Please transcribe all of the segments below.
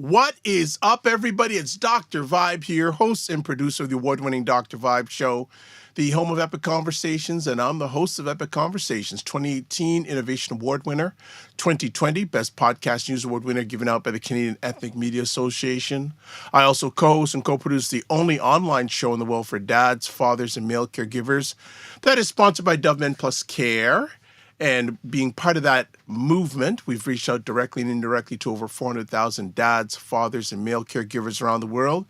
What is up, everybody? It's Dr. Vibe here, host and producer of the award-winning Dr. Vibe Show, the home of Epic Conversations, and I'm the host of Epic Conversations, 2018 Innovation Award winner, 2020 Best Podcast News Award winner given out by the Canadian Ethnic Media Association. I also co-host and co-produce the only online show in the world for dads, fathers, and male caregivers that is sponsored by Dove Men Plus Care. And being part of that movement, we've reached out directly and indirectly to over 400,000 dads, fathers, and male caregivers around the world.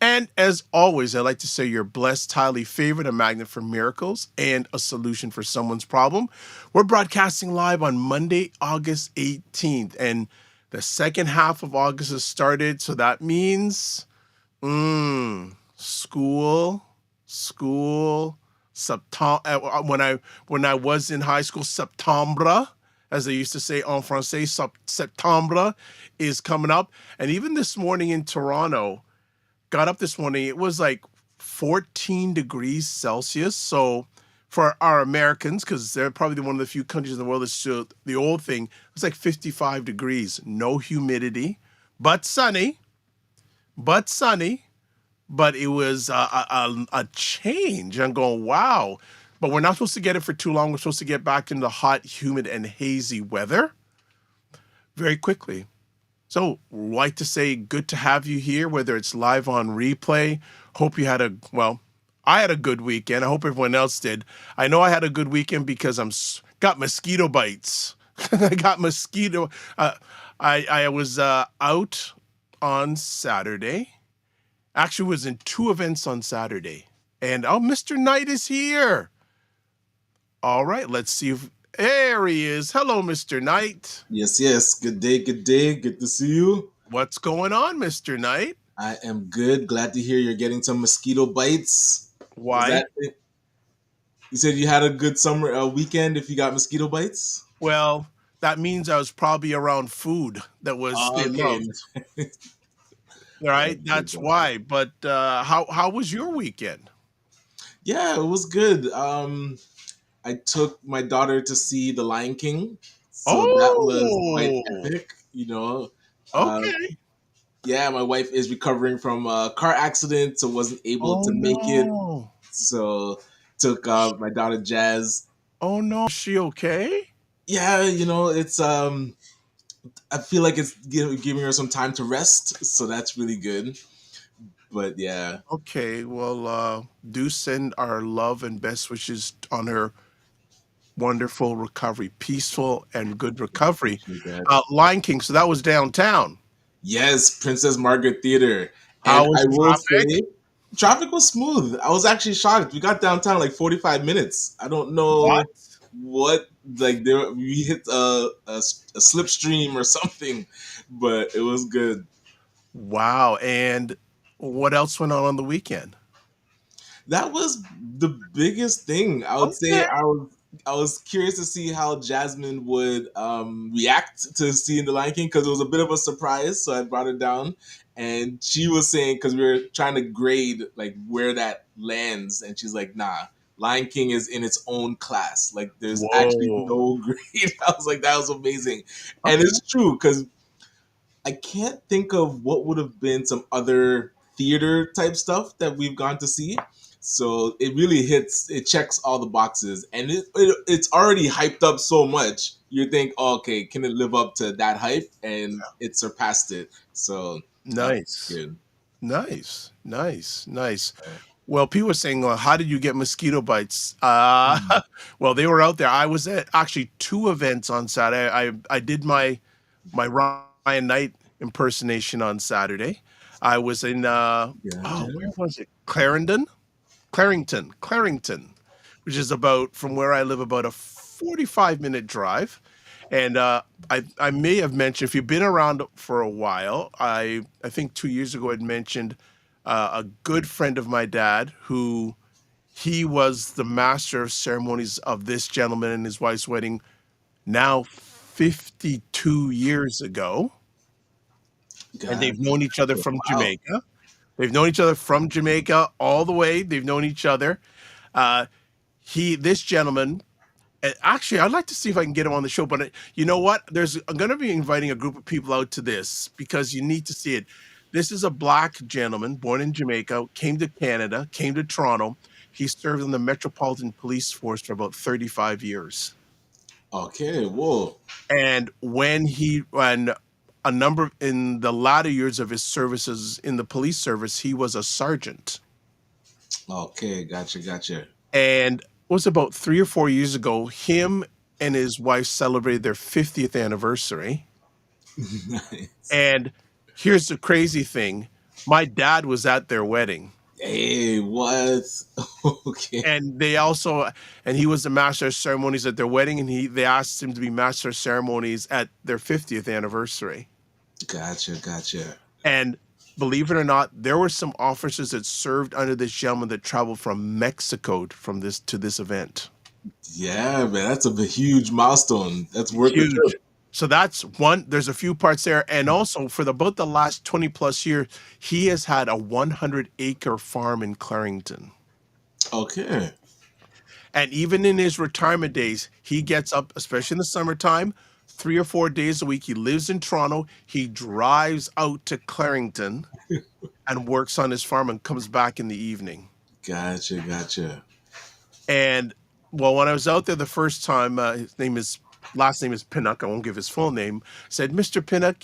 And as always, I like to say you're blessed, highly favored, a magnet for miracles, and a solution for someone's problem. We're broadcasting live on Monday, August 18th. And the second half of August has started. So that means school. When I was in high school, Septembre, as they used to say en français, Septembre is coming up. And even this morning in Toronto, got up this morning, it was like 14 degrees Celsius. So for our Americans, because they're probably one of the few countries in the world that's still the old thing, it's like 55 degrees, no humidity, but sunny. But it was a change. I'm going, wow. But we're not supposed to get it for too long. We're supposed to get back into hot, humid, and hazy weather very quickly. So like to say good to have you here, whether it's live on replay. Hope you had I had a good weekend. I hope everyone else did. I know I had a good weekend because got mosquito bites. I got mosquito. I was out on Saturday. Actually was in two events on Saturday. And Mr. Knight is here. All right, let's see if there he is. Hello, Mr. Knight. Yes. Good day. Good to see you. What's going on, Mr. Knight? I am good. Glad to hear you're getting some mosquito bites. Why? You said you had a good summer weekend if you got mosquito bites? Well, that means I was probably around food that was loved. Right, that's why. But how was your weekend? Yeah, it was good. I took my daughter to see The Lion King, so that was quite epic. Okay. Yeah, my wife is recovering from a car accident, so wasn't able to make it. So took my daughter Jazz. Oh no, is she okay? Yeah, it's I feel like it's giving her some time to rest, so that's really good. But yeah. Okay, well, do send our love and best wishes on her wonderful recovery, peaceful and good recovery. Lion King, so that was downtown. Yes, Princess Margaret Theater. How was traffic? Traffic was smooth. I was actually shocked. We got downtown like 45 minutes. I don't know what we hit a slipstream or something, but it was good. Wow. And what else went on the weekend? That was the biggest thing. I would say I was curious to see how Jasmine would react to seeing The Lion King because it was a bit of a surprise. So I brought her down, and she was saying, because we were trying to grade like where that lands, and she's like, "Nah, Lion King is in its own class. Like there's actually no grade." I was like, "That was amazing," and it's true because I can't think of what would have been some other theater type stuff that we've gone to see. So it really checks all the boxes, and it's already hyped up so much. You think, oh, okay, can it live up to that hype? And it surpassed it. So nice. Well, people were saying, well, how did you get mosquito bites? Well, they were out there. I was at actually two events on Saturday. I did my Ryan Knight impersonation on Saturday. I was in where was it? Clarington, which is from where I live about a 45-minute drive. And I may have mentioned, if you've been around for a while, I think 2 years ago I'd mentioned a good friend of my dad he was the master of ceremonies of this gentleman and his wife's wedding now 52 years ago. And they've known each other from Jamaica. They've known each other from Jamaica all the way. They've known each other. This gentleman And actually, I'd like to see if I can get him on the show. But you know what? I'm going to be inviting a group of people out to this because you need to see it. This is a black gentleman born in Jamaica, came to Canada, came to Toronto. He served in the Metropolitan Police Force for about 35 years. Okay, whoa. And when a number in the latter years of his services in the police service, he was a sergeant. Okay, gotcha. And it was about 3 or 4 years ago, him and his wife celebrated their 50th anniversary. Nice. And here's the crazy thing. My dad was at their wedding. Hey, what? Okay. And they also and he was the master of ceremonies at their wedding, and they asked him to be master of ceremonies at their 50th anniversary. Gotcha. And believe it or not, there were some officers that served under this gentleman that traveled from Mexico from this to this event. Yeah, man, that's a huge milestone. That's worth the Huge. trip. So that's one. There's a few parts there, and also for about the last 20 plus years, he has had a 100-acre farm in Clarington. Okay. And even in his retirement days, he gets up, especially in the summertime, 3 or 4 days a week. He lives in Toronto. He drives out to Clarington and works on his farm and comes back in the evening. Gotcha. And well, when I was out there the first time, last name is Pinnock. I won't give his full name. Said, Mr. Pinnock,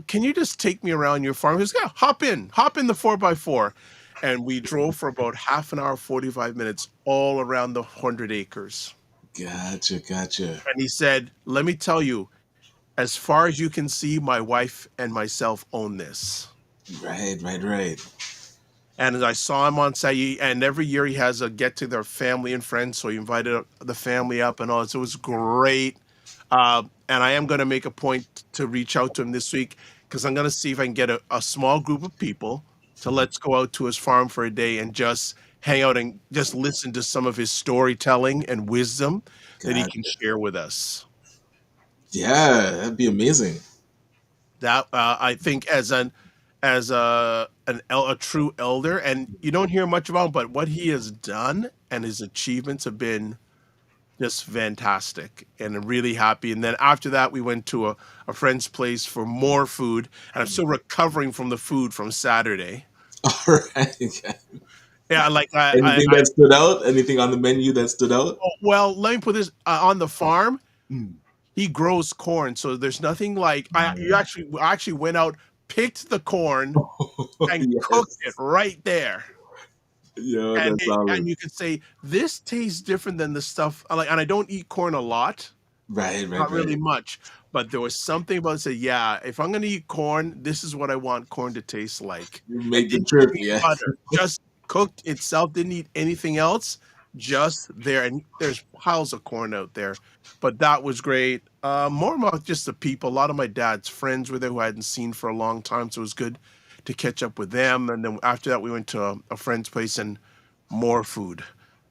can you just take me around your farm? He goes, yeah, hop in the 4x4. And we drove for about half an hour, 45 minutes, all around the 100 acres. Gotcha. And he said, let me tell you, as far as you can see, my wife and myself own this. Right. And as I saw him on site, and every year he has a get to their family and friends. So he invited the family up and all. So it was great. And I am going to make a point to reach out to him this week because I'm going to see if I can get a small group of people to let's go out to his farm for a day and just hang out and just listen to some of his storytelling and wisdom that he can Gotcha. share with us. Yeah, that'd be amazing. That I think as a true elder, and you don't hear much about him, but what he has done and his achievements have been just fantastic, and I'm really happy. And then after that, we went to a friend's place for more food, and I'm still recovering from the food from Saturday. All right. Yeah, like Anything that stood out? Anything on the menu that stood out? well, let me put this on the farm. Mm. He grows corn, so there's nothing like you actually went out, picked the corn, and cooked it Yes. right there. Yeah, And that's solid. you could say this tastes different than the stuff and I don't eat corn a lot, not really Right. much, but there was something about it say, yeah, if I'm gonna eat corn, this is what I want corn to taste like. You And make the didn't trip, even eat yeah. butter, just cooked itself, didn't eat anything else, just there. And there's piles of corn out there, but that was great. More about just the people. A lot of my dad's friends were there who I hadn't seen for a long time, so it was good to catch up with them. And then after that, we went to a friend's place and more food.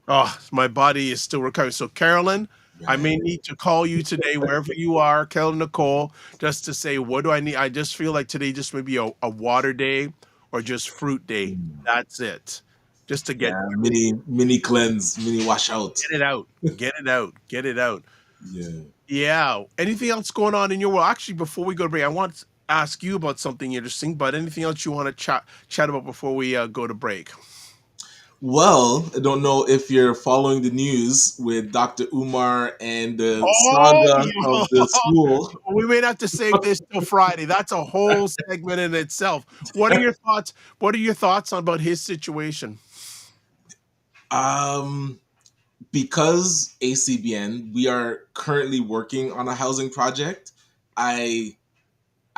Oh, my body is still recovering. So, Carolyn, I may Right. need to call you today, wherever you are, Carolyn Nicole, just to say, what do I need? I just feel like today just maybe a water day or just fruit day. Mm. That's it. Just to Yeah, mini cleanse, mini washout. get it out, get it out, get it out. Yeah. Yeah. Anything else going on in your world? Actually, before we go to break, I want to ask you about something interesting, but anything else you want to chat about before we go to break? Well, I don't know if you're following the news with Dr. Umar and the Oh, saga of the school. we may have to save this till Friday. That's a whole segment in itself. What are your thoughts? What are your thoughts about his situation? Um, because ACBN, we are currently working on a housing project. I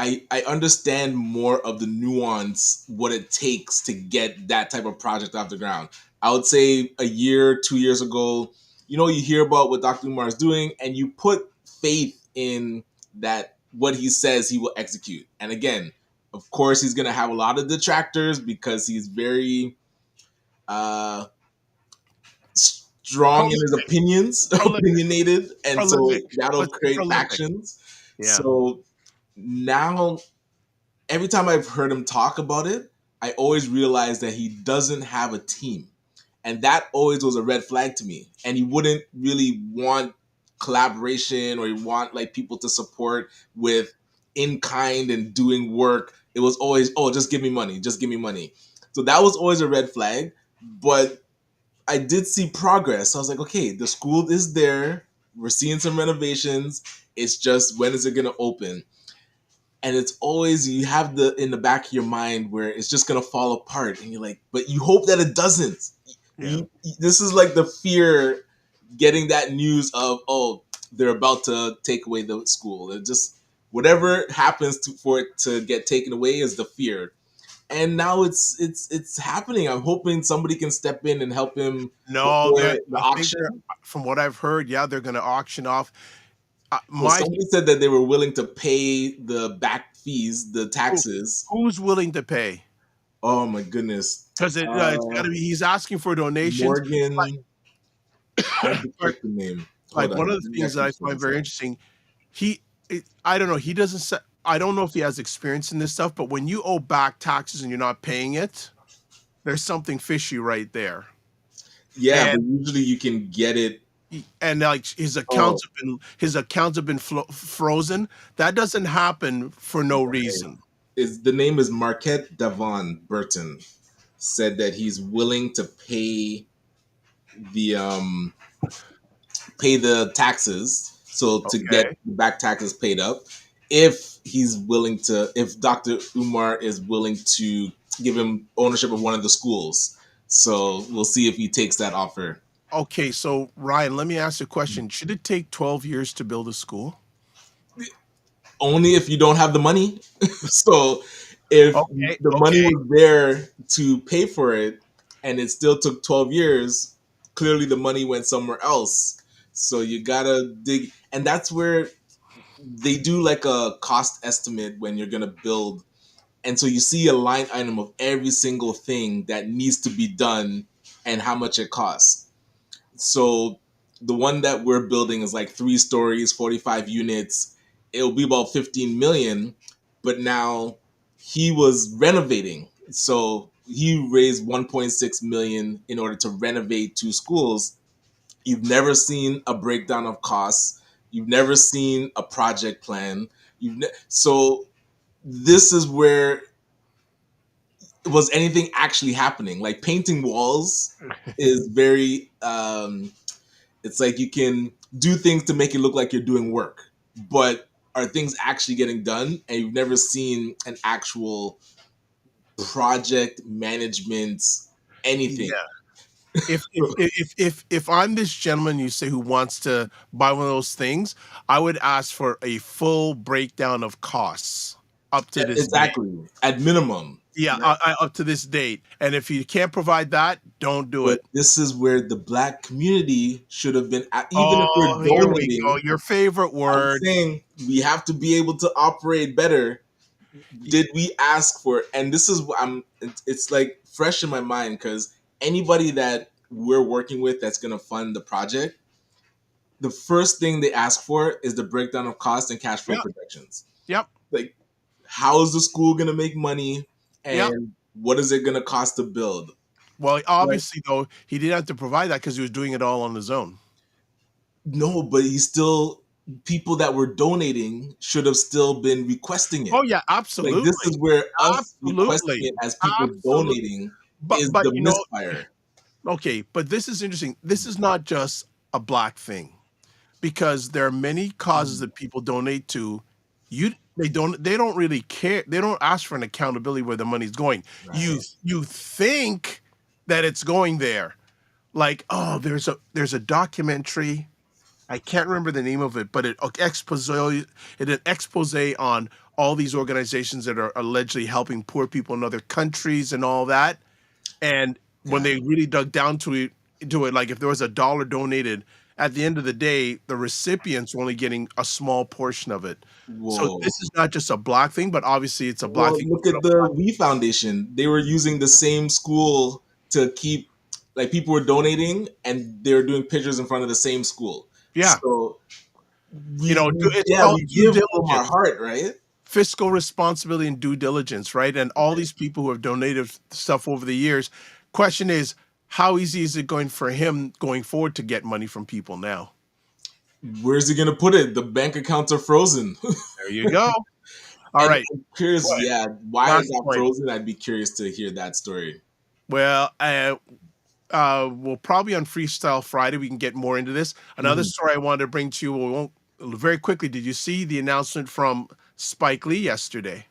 I understand more of the nuance, what it takes to get that type of project off the ground. I would say a year, 2 years ago, you hear about what Dr. Umar is doing, and you put faith in that what he says he will execute. And again, of course, he's going to have a lot of detractors because he's very uh, strong in his Prolific, opinions, prolific, opinionated, and so prolific. that'll Let's say create prolific. factions. Yeah. So now every time I've heard him talk about it, I always realize that he doesn't have a team. And that always was a red flag to me. And he wouldn't really want collaboration, or he want like people to support with in kind and doing work. It was always, oh, just give me money, just give me money. So that was always a red flag. But I did see progress. I was like, okay, the school is there. We're seeing some renovations. It's just, when is it going to open? And it's always, you have the in the back of your mind where it's just going to fall apart, and you're like, but you hope that it doesn't. Yeah. This is like the fear, getting that news of, oh, they're about to take away the school. It just, whatever happens for it to get taken away is the fear. And now it's happening. I'm hoping somebody can step in and help him No, before they're. the I think they're. auction. From what I've heard, yeah, they're going to auction off. Well, My somebody said that they were willing to pay the back fees, the who, taxes. who's willing to pay? Oh my goodness. Because it's got to be. He's asking for donations. Morgan, I have to Like, check the name. like Hold on. one of the Let me things that actually I pull find this very up. interesting. I don't know. He doesn't. I don't know if he has experience in this stuff, but when you owe back taxes and you're not paying it, there's something fishy right there. Yeah, but And usually you can get it. like Oh, his accounts have been frozen. That doesn't happen for no okay. reason. Is the name is Marquette Davon Burton, said that he's willing to the um pay the taxes, so to get Okay. the back taxes paid up, if he's willing to, if Dr. Umar is willing to give him ownership of one of the schools. So we'll see if he takes that offer. Okay. So Ryan, let me ask you a question. Should it take 12 years to build a school? Only if you don't have the money. So if Okay. the money Okay. was there to pay for it and it still took 12 years, clearly the money went somewhere else. So you gotta dig, and that's where they do like a cost estimate when you're gonna build, and so you see a line item of every single thing that needs to be done and how much it costs. So the one that we're building is like 3 stories, 45 units. It'll be about 15 million, but now he was renovating. So he raised 1.6 million in order to renovate 2 schools. You've never seen a breakdown of costs. You've never seen a project plan. So this is where, was anything actually happening? Like painting walls is very it's like you can do things to make it look like you're doing work, but are things actually getting done? And you've never seen an actual project management, anything. Yeah. If I'm this gentleman you say who wants to buy one of those things, I would ask for a full breakdown of costs up to this date. Exactly, at minimum. Yeah, Right. up to this date. And if you can't provide that, don't do But it. this is where the black community should have been at. Even if we're Oh, here we go. donating, Your favorite I'm word. saying we have to be able to operate better. Y- Did we ask for it? And this is what it's like fresh in my mind, because anybody that we're working with that's going to fund the project, the first thing they ask for is the breakdown of cost and cash flow Yep, projections. yep, Like, how is the school going to make money, yep. and what is it going to cost to build? Well, But obviously, though, he didn't have to provide that because he was doing it all on his own. no, but he still, people that were donating should have still been requesting Oh, it. yeah, Like, this absolutely. is where us requesting Absolutely. it as people Absolutely. donating But is but the you know, misfire. okay, but this is interesting. This is not just a black thing because there are many causes that people donate to. They don't really care. They don't ask for an accountability where the money's going. You Right. you think that it's going there. Like, oh, there's a documentary. I can't remember the name of it, but an expose on all these organizations that are allegedly helping poor people in other countries and all that. And when Yeah. they really dug down to it, like if there was $1 donated, at the end of the day, the recipients were only getting a small portion of it. So Whoa. this is not just a black thing, but obviously it's a black Well, thing. look at the We Foundation. They were using the same school to keep, like, people were donating and they were doing pictures in front of the same school. Yeah, So we it's yeah, called we due give from our diligence, heart, right? fiscal responsibility, and due diligence, right? And all these people who have donated stuff over the years. Question is, how easy is it going for him going forward to get money from people now? Where's he gonna put it? The bank accounts are frozen. There you go. All And right. I'm curious, What? yeah, why is Last that point. frozen? I'd be curious to hear that story. Well, we'll probably on Freestyle Friday we can get more into this. Another Mhm. story I wanted to bring to you. We won't very quickly. Did you see the announcement from Spike Lee yesterday?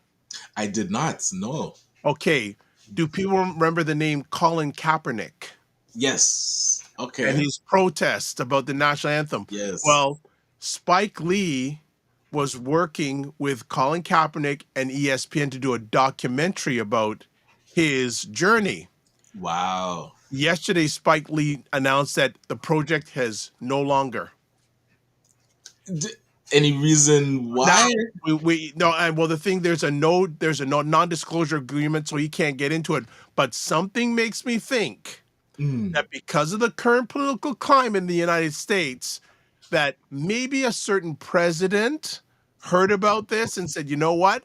I did not. No. Okay. Do people remember the name Colin Kaepernick Yes. and Okay. his protest about the national anthem? Yes. Well, Spike Lee was working with Colin Kaepernick and ESPN to do a documentary about his journey. Wow. Yesterday, Spike Lee announced that the project has no longer. D- any reason Now, why? we no, and well, the thing there's a non-disclosure agreement, so he can't get into it. But something makes me think Mm, that because of the current political climate in the United States, that maybe a certain president heard about this and said, you know what?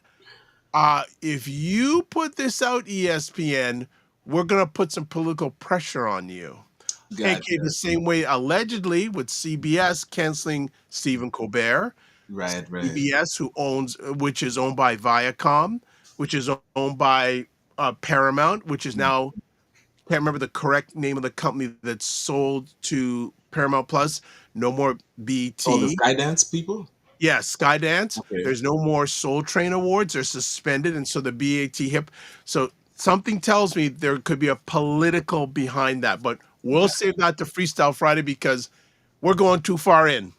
If you put this out, ESPN, we're gonna put some political pressure on you. gotcha. AK the same way allegedly with CBS canceling Stephen Colbert, Right. Right. CBS which is owned by Viacom, which is owned by Paramount, which is Mm. now can't remember the correct name of the company that's sold to Paramount Plus. No more Oh, the BT. Skydance people. Yeah, Skydance. Okay. There's no more Soul Train awards. They're suspended, and so the BAT hip. So something tells me there could be a political behind that, but we'll save that to Freestyle Friday because we're going too far in.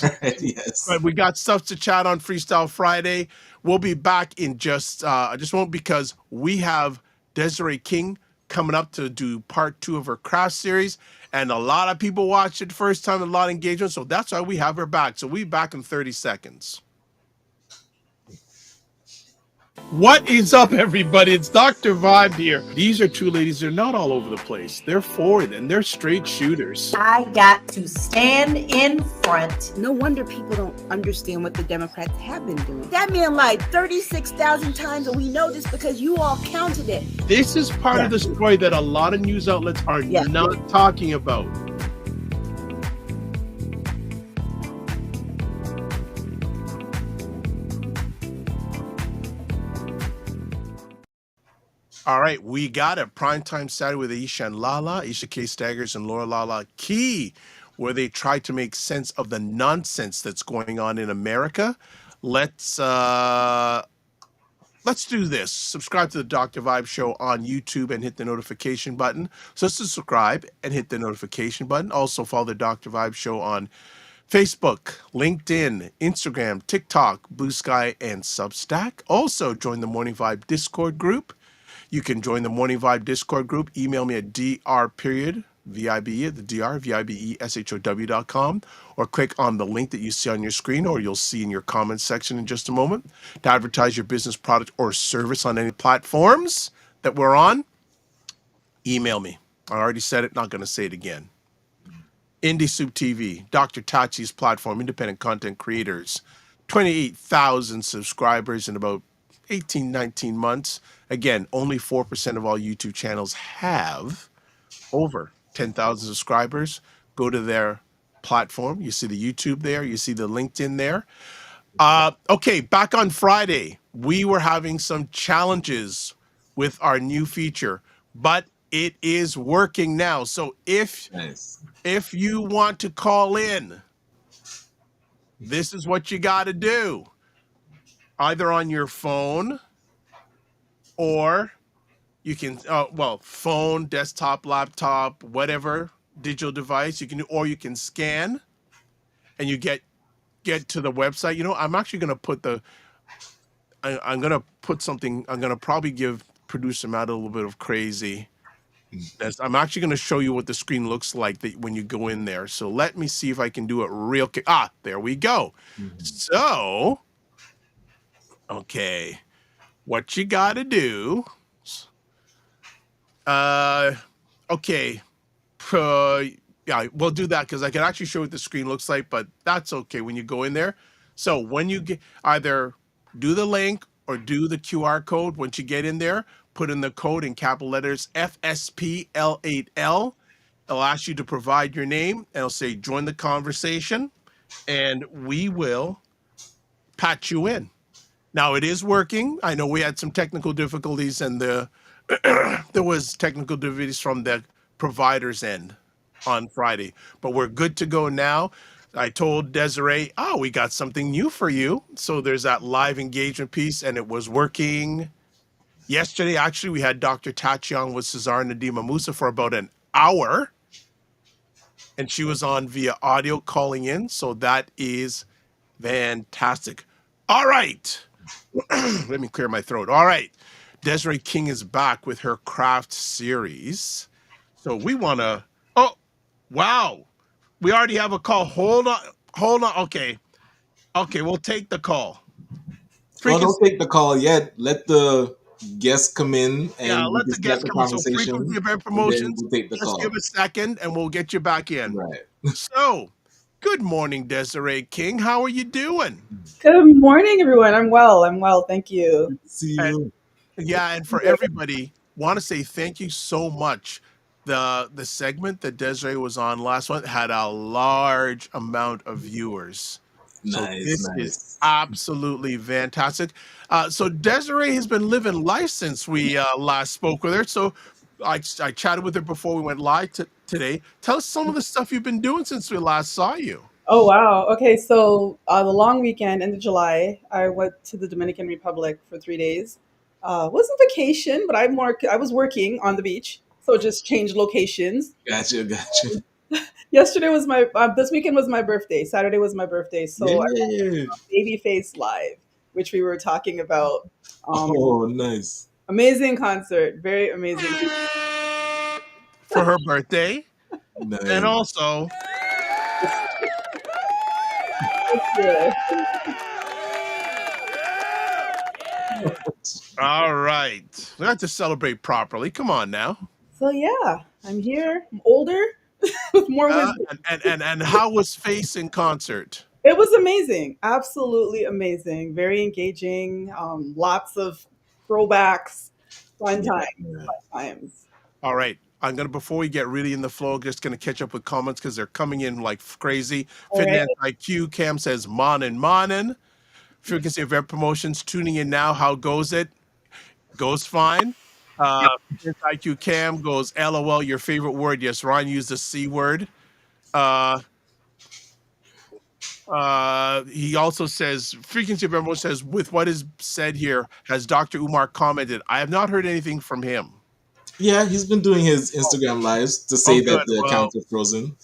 Right. Yes. But we got stuff to chat on Freestyle Friday. We'll be back in I just won't because we have Desiree King coming up to do part 2 of her craft series. And a lot of people watched it first time, a lot of engagement. So that's why we have her back. So we'll be back in 30 seconds. What is up, everybody? It's Dr. Vibe here. These are two ladies. They're not all over the place. They're forward and they're straight shooters. I got to stand in front. No wonder people don't understand what the Democrats have been doing. That man lied 36,000 times, and we know this because you all counted it. This is part of the story that a lot of news outlets are not talking about. All right, we got it. Primetime Saturday with Aisha and Lala, Aisha K. Staggers and Laura Lala Key, where they try to make sense of the nonsense that's going on in America. Let's do this. Subscribe to the Dr. Vibe Show on YouTube and hit the notification button. So subscribe and hit the notification button. Also follow the Dr. Vibe Show on Facebook, LinkedIn, Instagram, TikTok, Blue Sky, and Substack. Also join the Morning Vibe Discord group. You can join the Morning Vibe Discord group. Email me at dr.vibe, the dr, vibeshow.com, or click on the link that you see on your screen, or you'll see in your comments section in just a moment. To advertise your business, product, or service on any platforms that we're on, email me. I already said it, not going to say it again. Indie Soup TV, Dr. Tachi's platform, independent content creators, 28,000 subscribers in about 18, 19 months. Again, only 4% of all YouTube channels have over 10,000 subscribers. Go to their platform. You see the YouTube there. You see the LinkedIn there. Okay, back on Friday, we were having some challenges with our new feature, but it is working now. So Nice. if you want to call in, this is what you got to do. Either on your phone or you can, phone, desktop, laptop, whatever digital device you can do, or you can scan and you get to the website. You know, I'm actually going to put I'm going to put something, I'm going to probably give producer Matt a little bit of crazy. I'm actually going to show you what the screen looks like when you go in there. So let me see if I can do it real quick. There we go. Mhm. So, okay, what you got to do, okay, yeah, we'll do that because I can actually show what the screen looks like, but that's okay when you go in there. So when you get either do the link or do the QR code, once you get in there, put in the code in capital letters FSPL8L, It'll ask you to provide your name, and it'll say join the conversation, and we will patch you in. Now it is working. I know we had some technical difficulties, and there was technical difficulties from the provider's end on Friday, but we're good to go now. I told Desiree, oh, we got something new for you. So there's that live engagement piece, and it was working. Yesterday, actually, we had Dr. Tachion with Cesar Nadima Musa for about an hour, and she was on via audio calling in. So that is fantastic. All right. Let me clear my throat. All right. Desiree King is back with her craft series. So we want to, oh, wow. We already have a call. Hold on. Hold on. Okay. Okay. We'll take the call. Well, don't take the call yet. Let the guests come in Yeah, and we let can the start guests the come in. So conversation, frequency of air and then promotions. we'll take the Just give call. a second and we'll get you back in. Right. So, good morning, Desiree King. How are you doing? Good morning, everyone. I'm well. I'm well. Thank you. See And, you. yeah, and for everybody, want to say thank you so much. The segment that Desiree was on last month had a large amount of viewers. So Nice, this is nice. absolutely fantastic. So Desiree has been living life since we last spoke with her. So I chatted with her before we went live today. Tell us some of the stuff you've been doing since we last saw you. Oh, wow. Okay. So, the long weekend, end of July, I went to the Dominican Republic for 3 days. Wasn't vacation, but I was working on the beach. So just changed locations. Gotcha. Yesterday was this weekend was my birthday. Saturday was my birthday. So I Yeah. Babyface Live, which we were talking about. Oh, nice. Amazing concert. Very amazing. For her birthday. And Nice. also, Yeah. all right. We have to celebrate properly. Come on now. So yeah, I'm here. I'm older with more wisdom. And how was Face in concert? It was amazing, absolutely amazing, very engaging. Lots of throwbacks, fun times, Yeah. fun times. All right. Before we get really in the flow, just gonna catch up with comments because they're coming in like crazy. All right. Fitness IQ Cam says Monin. Frequency of Air Promotions tuning in now. How goes it? Goes fine. Fitness IQ Cam goes LOL, your favorite word. Yes, Ryan used the C word. He also says, Frequency of Air Promotions says, with what is said here, has Dr. Umar commented? I have not heard anything from him. Yeah, he's been doing his Instagram lives to say that the accounts are frozen.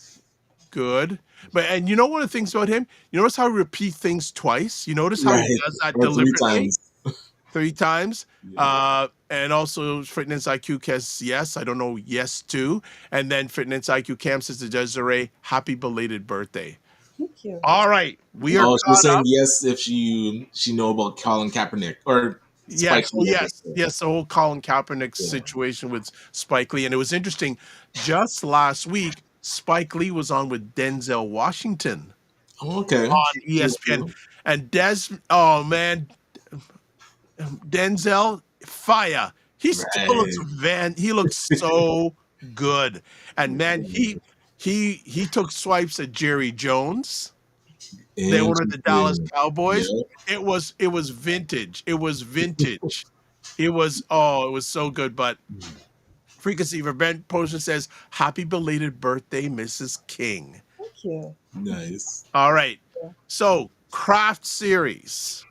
Good. And you know one of the things about him? You notice how he repeats things twice? You notice how he does that deliberately? 3 times. Yeah. And also Fitness IQ says yes. I don't know, yes too. And then Fitness IQ Cam says to Desiree, happy belated birthday. Thank you. All right. We are she was saying yes if she know about Colin Kaepernick or Yes, yes, the whole Colin Kaepernick situation with Spike Lee. And it was interesting. Just last week, Spike Lee was on with Denzel Washington. Okay. On ESPN. And Denzel, fire. He still looks he looks so good. And man, he took swipes at Jerry Jones. They were the Dallas Cowboys. Yeah. It was vintage. It was vintage. it was so good. But Frequency of Event Poster says, happy belated birthday, Mrs. King. Thank you. Nice. All right. So craft series.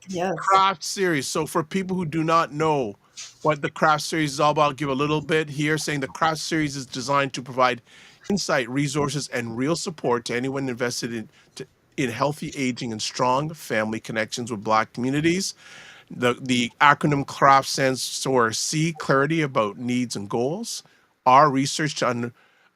Yes. Craft series. So for people who do not know what the craft series is all about, I'll give a little bit here saying the craft series is designed to provide insight, resources, and real support to anyone invested in healthy aging and strong family connections with Black communities. The acronym CRAFT stands for C, clarity about needs and goals. R, research to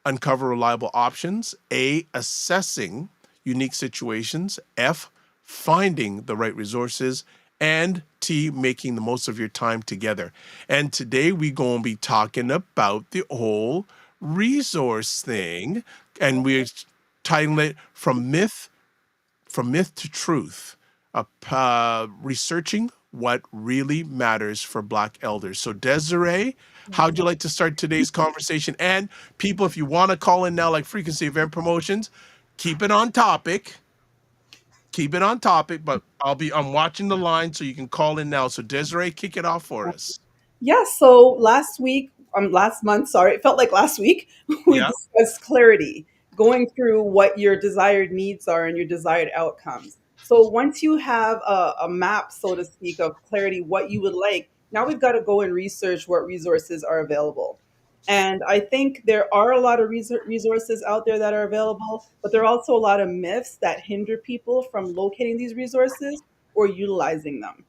uncover reliable options. A, assessing unique situations. F, finding the right resources. And T, making the most of your time together. And today we're going to be talking about the whole resource thing. And we're titling it From Myth to Truth, researching what really matters for Black elders. So, Desiree, how'd you like to start today's conversation? And people, if you want to call in now, like Frequency Event Promotions, keep it on topic. Keep it on topic, but I'm watching the line so you can call in now. So, Desiree, kick it off for us. Yeah, so last month, sorry, it felt like last week, we Yeah. discussed clarity, going through what your desired needs are and your desired outcomes. So once you have a map, so to speak, of clarity, what you would like, now we've got to go and research what resources are available. And I think there are a lot of resources out there that are available, but there are also a lot of myths that hinder people from locating these resources or utilizing them.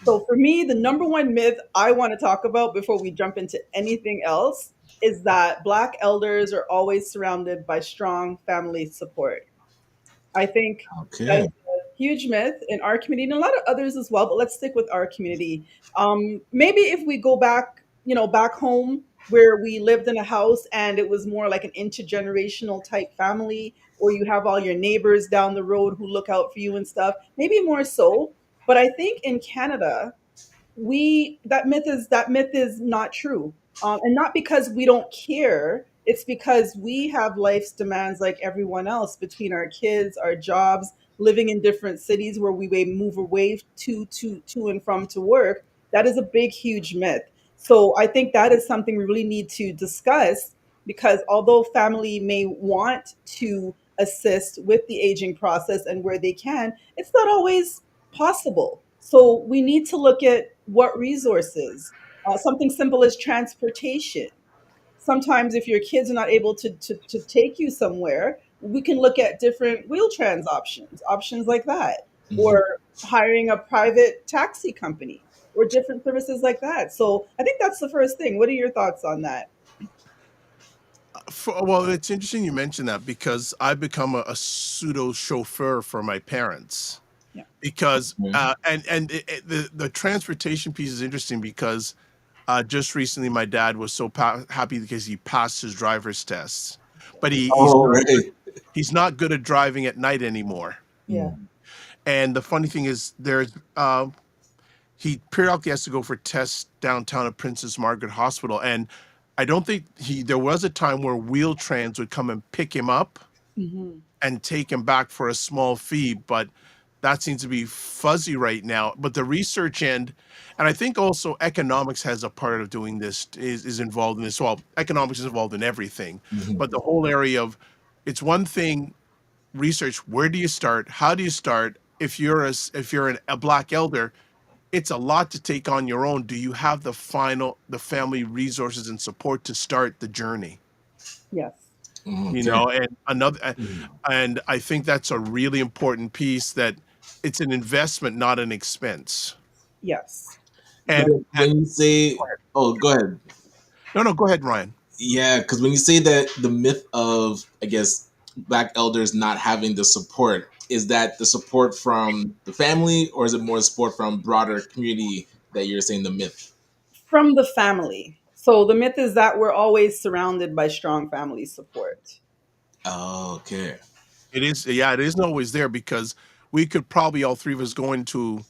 So for me, the number one myth I want to talk about before we jump into anything else is that Black elders are always surrounded by strong family support. I think that is Okay. a huge myth in our community and a lot of others as well, but let's stick with our community. Maybe if we go back, back home where we lived in a house and it was more like an intergenerational type family, or you have all your neighbors down the road who look out for you and stuff, maybe more so. But I think in Canada, we that myth is not true, and not because we don't care. It's because we have life's demands like everyone else, between our kids, our jobs, living in different cities where we may move away to and from to work. That is a big huge myth. So I think that is something we really need to discuss, because although family may want to assist with the aging process and where they can, it's not always possible. So we need to look at what resources, something simple as transportation. Sometimes if your kids are not able to take you somewhere, we can look at different wheel trans options like that, Mhm. or hiring a private taxi company or different services like that. So I think that's the first thing. What are your thoughts on that? Well, it's interesting you mentioned that because I've become a pseudo chauffeur for my parents. Yeah. Because Okay. the transportation piece is interesting because just recently my dad was so happy because he passed his driver's test, but Oh, right. he's not good at driving at night anymore. Yeah. Mm. And the funny thing is, he periodically has to go for tests downtown at Princess Margaret Hospital, and I don't think there was a time where wheel trans would come and pick him up Hmm. and take him back for a small fee, but that seems to be fuzzy right now. But the research end, and I think also economics has a part of doing this, is involved in this. Well, economics is involved in everything, Mhm. but the whole area of, it's one thing, research, where do you start? How do you start? If you're a Black elder, it's a lot to take on your own. Do you have the family resources and support to start the journey? Yes. Okay. And Mhm. and I think that's a really important piece, that it's an investment, not an expense. Yes. But Yes. when you say, oh, go ahead. No, go ahead, Ryan. Yeah, because when you say that the myth of, I guess, Black elders not having the support, is that the support from the family, or is it more support from broader community that you're saying the myth? From the family. So the myth is that we're always surrounded by strong family support. Oh, okay. It is, yeah, it isn't always there, because we could probably, all three of us, go into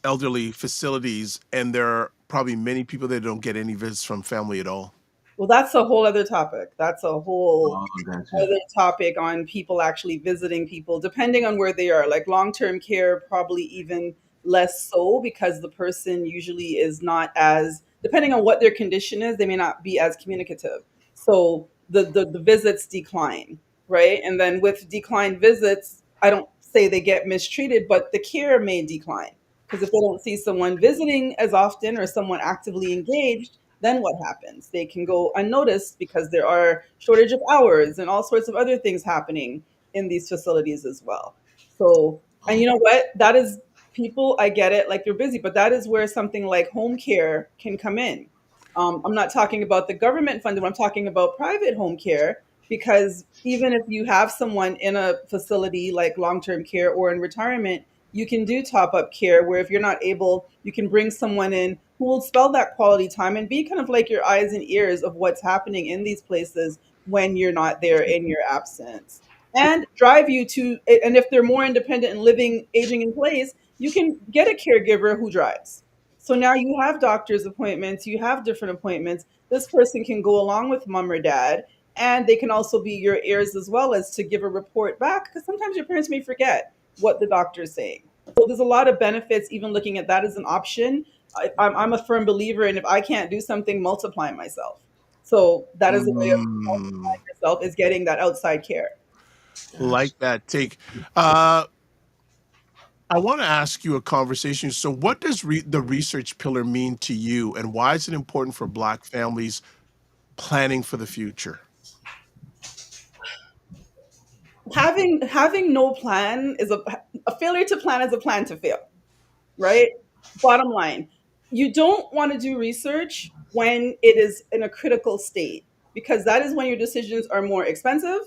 elderly facilities, and there are probably many people that don't get any visits from family at all. Well, that's a whole other topic. That's a whole Oh, gotcha. other topic on people actually visiting people, depending on where they are. Like long term care, probably even less so, because the person usually is not as, depending on what their condition is, they may not be as communicative. So the visits decline, right? And then with declined visits, I don't say they get mistreated, but the care may decline. Because if they don't see someone visiting as often or someone actively engaged, then what happens? They can go unnoticed because there are shortage of hours and all sorts of other things happening in these facilities as well. So, and Oh, you know what? That is, people, I get it, like they're busy, but that is where something like home care can come in. I'm not talking about the government funded, I'm talking about private home care, because even if you have someone in a facility like long term care or in retirement, you can do top up care where if you're not able, you can bring someone in who will spell that quality time and be kind of like your eyes and ears of what's happening in these places when you're not there in your absence, and drive you to, and if they're more independent and living aging in place, you can get a caregiver who drives. So now you have doctor's appointments, you have different appointments. This person can go along with mom or dad, and they can also be your ears as well as to give a report back, because sometimes your parents may forget what the doctor is saying. So there's a lot of benefits, even looking at that as an option. I'm a firm believer in, if I can't do something, multiply myself. So that is a way of Mm, multiplying yourself, is getting that outside care. Gosh. like that take. Uh, I want to ask you a conversation. So, what does the research pillar mean to you, and why is it important for Black families planning for the future? Having no plan is a failure to plan is a plan to fail, right? Bottom line, you don't want to do research when it is in a critical state, because that is when your decisions are more expensive,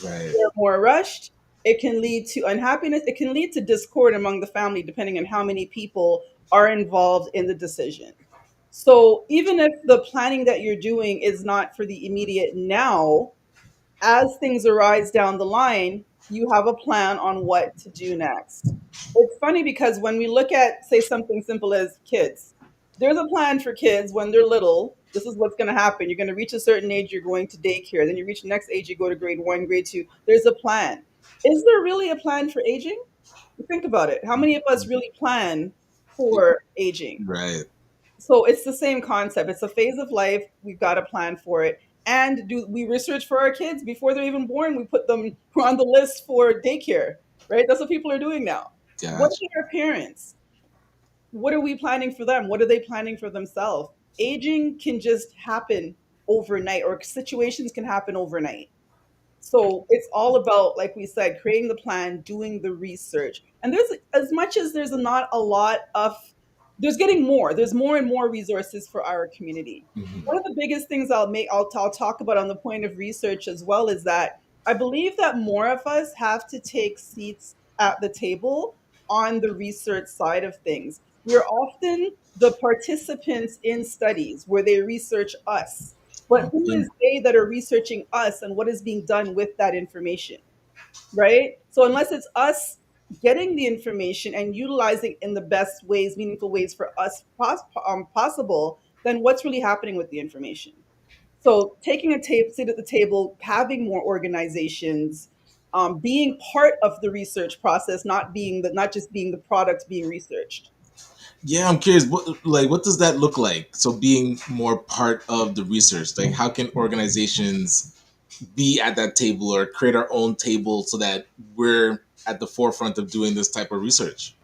Right. they're more rushed. It can lead to unhappiness. It can lead to discord among the family, depending on how many people are involved in the decision. So even if the planning that you're doing is not for the immediate now, as things arise down the line, you have a plan on what to do next. It's funny because when we look at, say, something simple as kids, there's a plan for kids when they're little. This is what's going to happen. You're going to reach a certain age, you're going to daycare. Then you reach the next age, you go to grade one, grade two. There's a plan. Is there really a plan for aging? Think about it. How many of us really plan for aging? Right. So it's the same concept. It's a phase of life. We've got a plan for it. And do we research for our kids before they're even born? We put them on the list for daycare, right? That's what people are doing now. What Gosh. about our parents? What are we planning for them? What are they planning for themselves? Aging can just happen overnight, or situations can happen overnight. So it's all about, like we said, creating the plan, doing the research. And there's, as much as there's not a lot of, there's getting more. There's more and more resources for our community. Mhm. One of the biggest things I'll talk about on the point of research as well is that I believe that more of us have to take seats at the table on the research side of things. We're often the participants in studies where they research us, but who Yeah. is they that are researching us, and what is being done with that information, right? So unless it's us getting the information and utilizing in the best ways, meaningful ways for us possible, then what's really happening with the information? So taking a seat at the table, having more organizations, being part of the research process, not just being the product being researched. Yeah, I'm curious. What does that look like? So being more part of the research, like how can organizations be at that table or create our own table so that we're at the forefront of doing this type of research?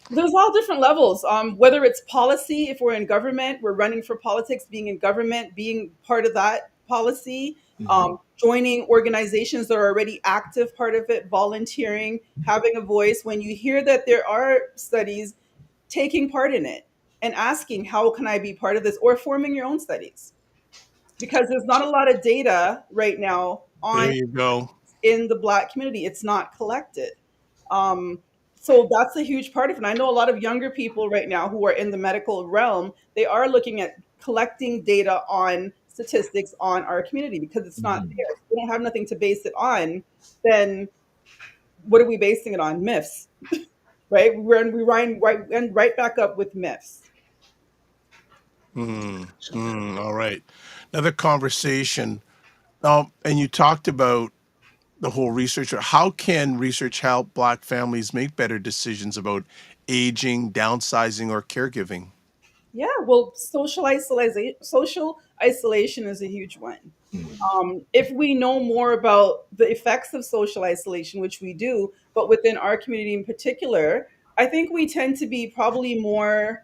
There's all different levels. Whether it's policy, if we're in government, we're running for politics, being in government, being part of that policy, Mhm. joining organizations that are already active, part of it, volunteering, having a voice. When you hear that there are studies, taking part in it and asking, how can I be part of this? Or forming your own studies. Because there's not a lot of data right now There on you go. in the Black community. It's not collected. Um, so that's a huge part of it. And I know a lot of younger people right now who are in the medical realm, they are looking at collecting data on statistics on our community, because it's not Mhm. there. If we don't have nothing to base it on, then what are we basing it on? Myths, right? And right back up with myths. All right. Another conversation. And you talked about the whole research. How can research help Black families make better decisions about aging, downsizing, or caregiving? Yeah, well, social isolation is a huge one. Mhm. If we know more about the effects of social isolation, which we do, but within our community in particular, I think we tend to be probably more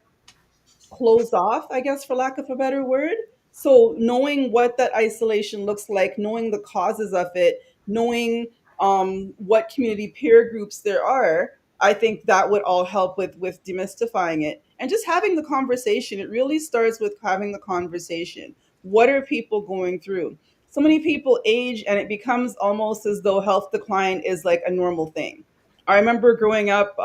closed off, I guess, for lack of a better word. So knowing what that isolation looks like, knowing the causes of it, knowing what community peer groups there are, I think that would all help with demystifying it and just having the conversation. It really starts with having the conversation. What are people going through? So many people age, and it becomes almost as though health decline is like a normal thing. I remember growing up,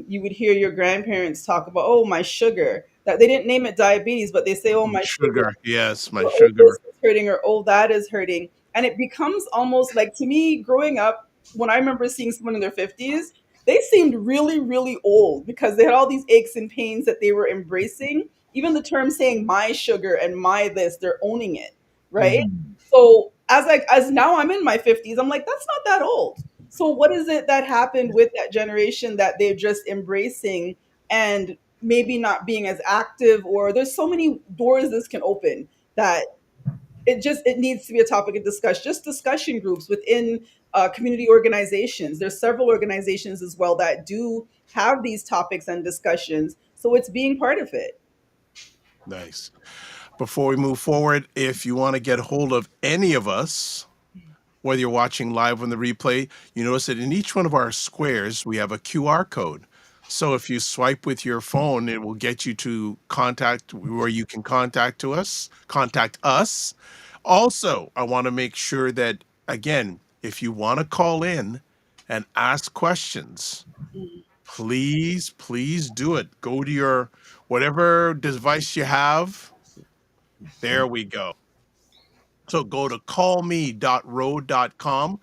you would hear your grandparents talk about, oh, my sugar. That they didn't name it diabetes, but they say, oh, my sugar, Sugar. Yes, my or oh, this sugar. is hurting, or oh, that is hurting. And it becomes almost like, to me, growing up, when I remember seeing someone in their 50s, they seemed really, really old because they had all these aches and pains that they were embracing. Even the term saying my sugar and my this, they're owning it, right? Mhm. So as now I'm in my 50s, I'm like, that's not that old. So what is it that happened with that generation that they're just embracing and maybe not being as active, or there's so many doors this can open that it needs to be a topic of discussion, just discussion groups within community organizations. There's several organizations as well that do have these topics and discussions, so it's being part of it. Nice. Before we move forward, if you want to get a hold of any of us, whether you're watching live on the replay, you notice that in each one of our squares, we have a QR code. So if you swipe with your phone, it will get you to contact where you can contact us. Also, I want to make sure that, again, if you want to call in and ask questions, please do it. Go to your whatever device you have. There we go. So go to callme.road.com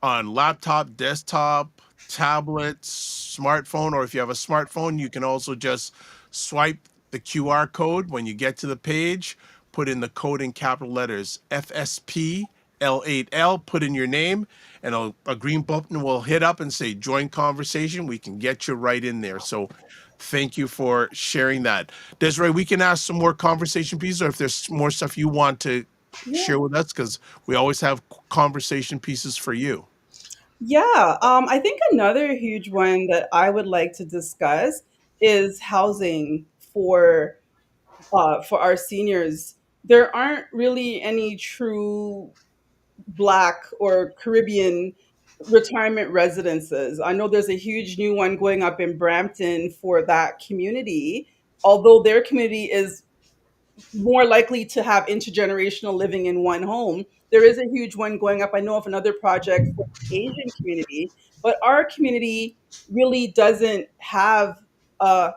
on laptop, desktop, tablet, smartphone, or if you have a smartphone, you can also just swipe the QR code. When you get to the page, put in the code in capital letters FSP L8L, put in your name, and a green button will hit up and say join conversation. We can get you right in there. So thank you for sharing that. Desiree, we can ask some more conversation pieces, or if there's more stuff you want to Yeah. share with us, because we always have conversation pieces for you. Yeah, I think another huge one that I would like to discuss is housing for our seniors. There aren't really any true Black or Caribbean retirement residences. I know there's a huge new one going up in Brampton for that community, although their community is more likely to have intergenerational living in one home. There is a huge one going up. I know of another project for the Asian community, but our community really doesn't have a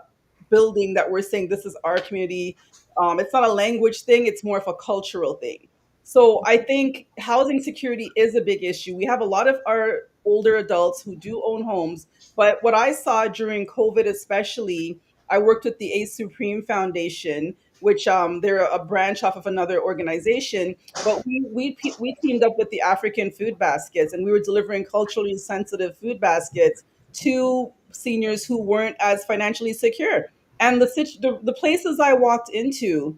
building that we're saying this is our community. It's not a language thing, it's more of a cultural thing. So I think housing security is a big issue. We have a lot of our older adults who do own homes, but what I saw during COVID, especially, I worked with the A Supreme Foundation, which they're a branch off of another organization. But we teamed up with the African food baskets, and we were delivering culturally sensitive food baskets to seniors who weren't as financially secure. And the places I walked into,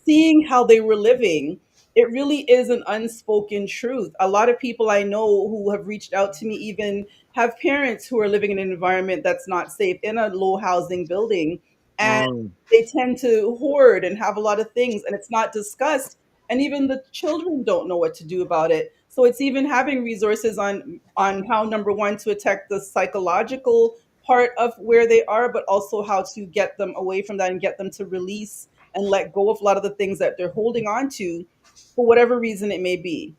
seeing how they were living, it really is an unspoken truth. A lot of people I know who have reached out to me even have parents who are living in an environment that's not safe in a low housing building. And Mm. they tend to hoard and have a lot of things, and it's not discussed. And even the children don't know what to do about it. So it's even having resources on how, number one, to attack the psychological part of where they are, but also how to get them away from that and get them to release and let go of a lot of the things that they're holding on to for whatever reason it may be.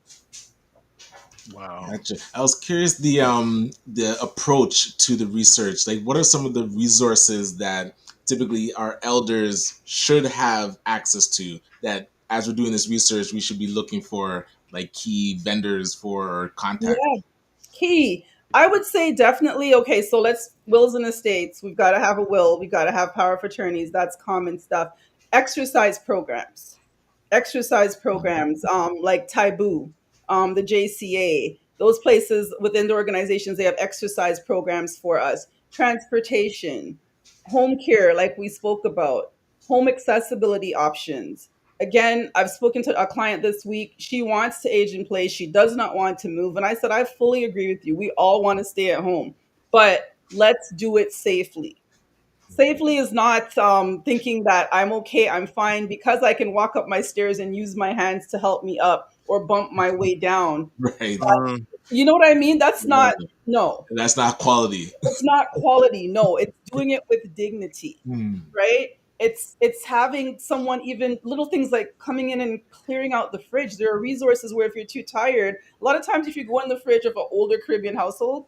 Wow. Gotcha. I was curious the approach to the research. Like, what are some of the resources that typically our elders should have access to? That as we're doing this research, we should be looking for like key vendors for contact. Yeah, key. I would say definitely, okay, so let's wills and estates. We've got to have a will, we've got to have power of attorneys. That's common stuff. Exercise programs. Exercise programs, like Taboo, the JCA, those places within the organizations, they have exercise programs for us. Transportation, home care, like we spoke about, home accessibility options. Again, I've spoken to a client this week. She wants to age in place. She does not want to move. And I said, I fully agree with you. We all want to stay at home, but let's do it safely. Safely is not thinking that I'm okay, I'm fine because I can walk up my stairs and use my hands to help me up or bump my way down. Right. Mm. You know what I mean? That's not, no, That's not quality. it's not quality. No, it's doing it with dignity, Hmm. right? It's having someone, even little things like coming in and clearing out the fridge. There are resources where if you're too tired, a lot of times if you go in the fridge of an older Caribbean household,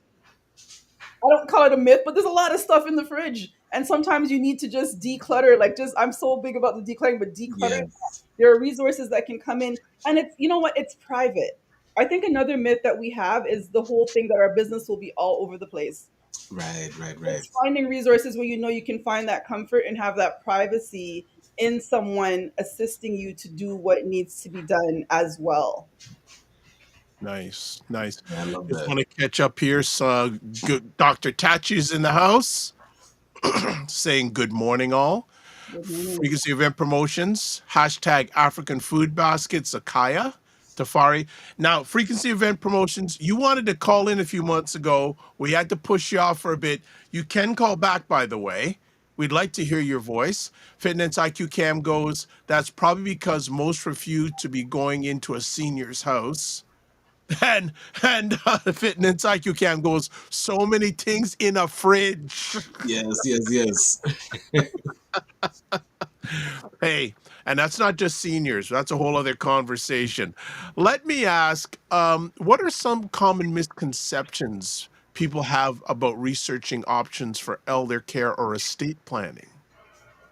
I don't call it a myth, but there's a lot of stuff in the fridge. And sometimes you need to just declutter. Like, just, I'm so big about the decluttering, but decluttering. Yes. There are resources that can come in, and it's, you know what, it's private. I think another myth that we have is the whole thing that our business will be all over the place. Right. It's finding resources where you know you can find that comfort and have that privacy in someone assisting you to do what needs to be done as well. Nice, nice. Yeah, I love Just that. want to catch up here. So, good. Dr. Tachi's in the house saying good morning, all. Good morning. Frequency event promotions, hashtag African food baskets, Akaya, Tafari. Now, frequency event promotions, you wanted to call in a few months ago. We had to push you off for a bit. You can call back, by the way. We'd like to hear your voice. Fitness IQ Cam goes, that's probably because most refuse to be going into a senior's house. And Fitness IQ Cam goes, so many things in a fridge. Yes. Hey, and that's not just seniors. That's a whole other conversation. Let me ask, what are some common misconceptions people have about researching options for elder care or estate planning?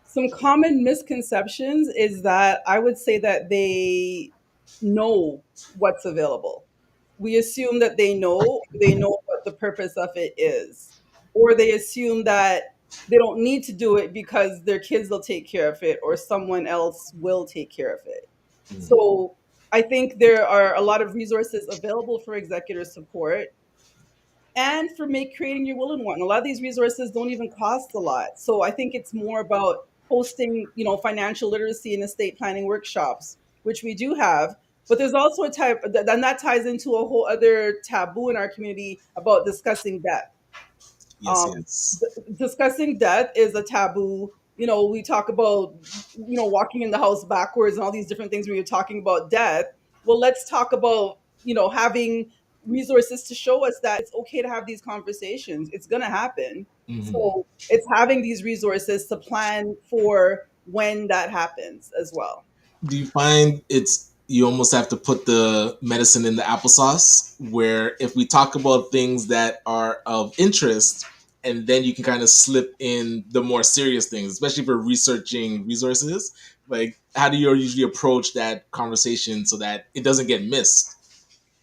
Some common misconceptions is that I would say that they know what's available. We assume that they know what the purpose of it is, or they assume that they don't need to do it because their kids will take care of it or someone else will take care of it. Mhm. So I think there are a lot of resources available for executor support and for make creating your will and want. And a lot of these resources don't even cost a lot. So I think it's more about hosting, financial literacy and estate planning workshops, which we do have. But there's also a type, and that ties into a whole other taboo in our community about discussing death. um, Yes. Discussing death is a taboo. We talk about, walking in the house backwards and all these different things when you're talking about death. Well, let's talk about, having resources to show us that it's okay to have these conversations. It's going to happen. Mhm. So it's having these resources to plan for when that happens as well. Do you find it's you almost have to put the medicine in the applesauce where if we talk about things that are of interest and then you can kind of slip in the more serious things, especially for researching resources, like how do you usually approach that conversation so that it doesn't get missed?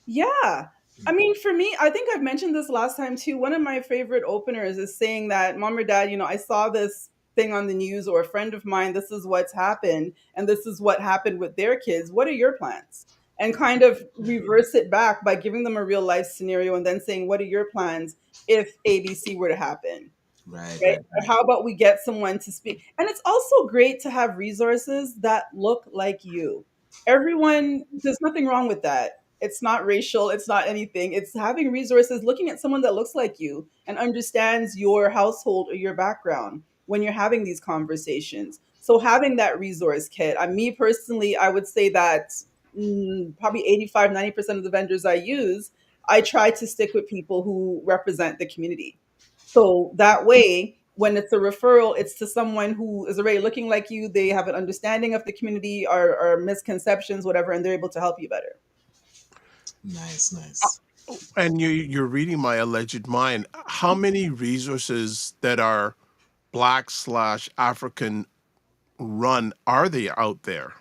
Yeah. I mean, for me, I think I've mentioned this last time too. One of my favorite openers is saying that, mom or dad, I saw this thing on the news, or a friend of mine, this is what's happened, and this is what happened with their kids. What are your plans? And kind of reverse it back by giving them a real life scenario and then saying, what are your plans if ABC were to happen? Right, Right? right, Or right. how about we get someone to speak? And it's also great to have resources that look like you. Everyone, there's nothing wrong with that. It's not racial, it's not anything. It's having resources, looking at someone that looks like you and understands your household or your background when you're having these conversations. So having that resource kit, me personally, I would say that probably 85, 90% of the vendors I use, I try to stick with people who represent the community, so that way, when it's a referral, it's to someone who is already looking like you. They have an understanding of the community or misconceptions, whatever, and they're able to help you better. Nice. And you're reading my alleged mind. How many resources that are Black/African run are they out there?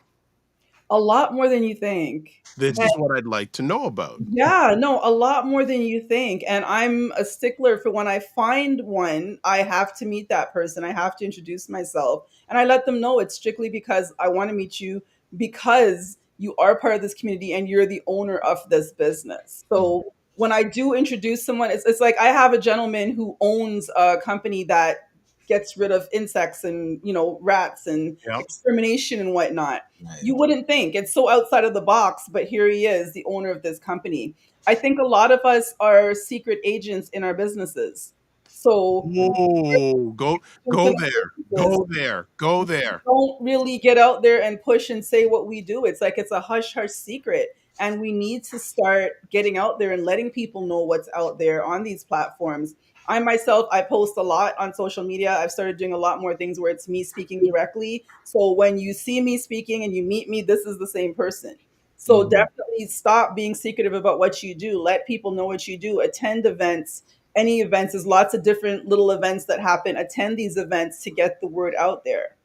A lot more than you think. This is what I'd like to know about. Yeah, no, a lot more than you think. And I'm a stickler for when I find one, I have to meet that person. I have to introduce myself. And I let them know it's strictly because I want to meet you because you are part of this community and you're the owner of this business. Mhm. So when I do introduce someone, it's like I have a gentleman who owns a company that gets rid of insects and, rats and Yep. extermination and whatnot. Right. You wouldn't think it's so outside of the box, but here he is, the owner of this company. I think a lot of us are secret agents in our businesses. So Oh, into go the there. business, Go there. don't really get out there and push and say what we do. It's like it's a hush hush secret. And we need to start getting out there and letting people know what's out there on these platforms. I myself, I post a lot on social media. I've started doing a lot more things where it's me speaking directly. So when you see me speaking and you meet me, this is the same person. So Mhm. definitely stop being secretive about what you do. Let people know what you do. Attend events, any events. There's lots of different little events that happen. Attend these events to get the word out there.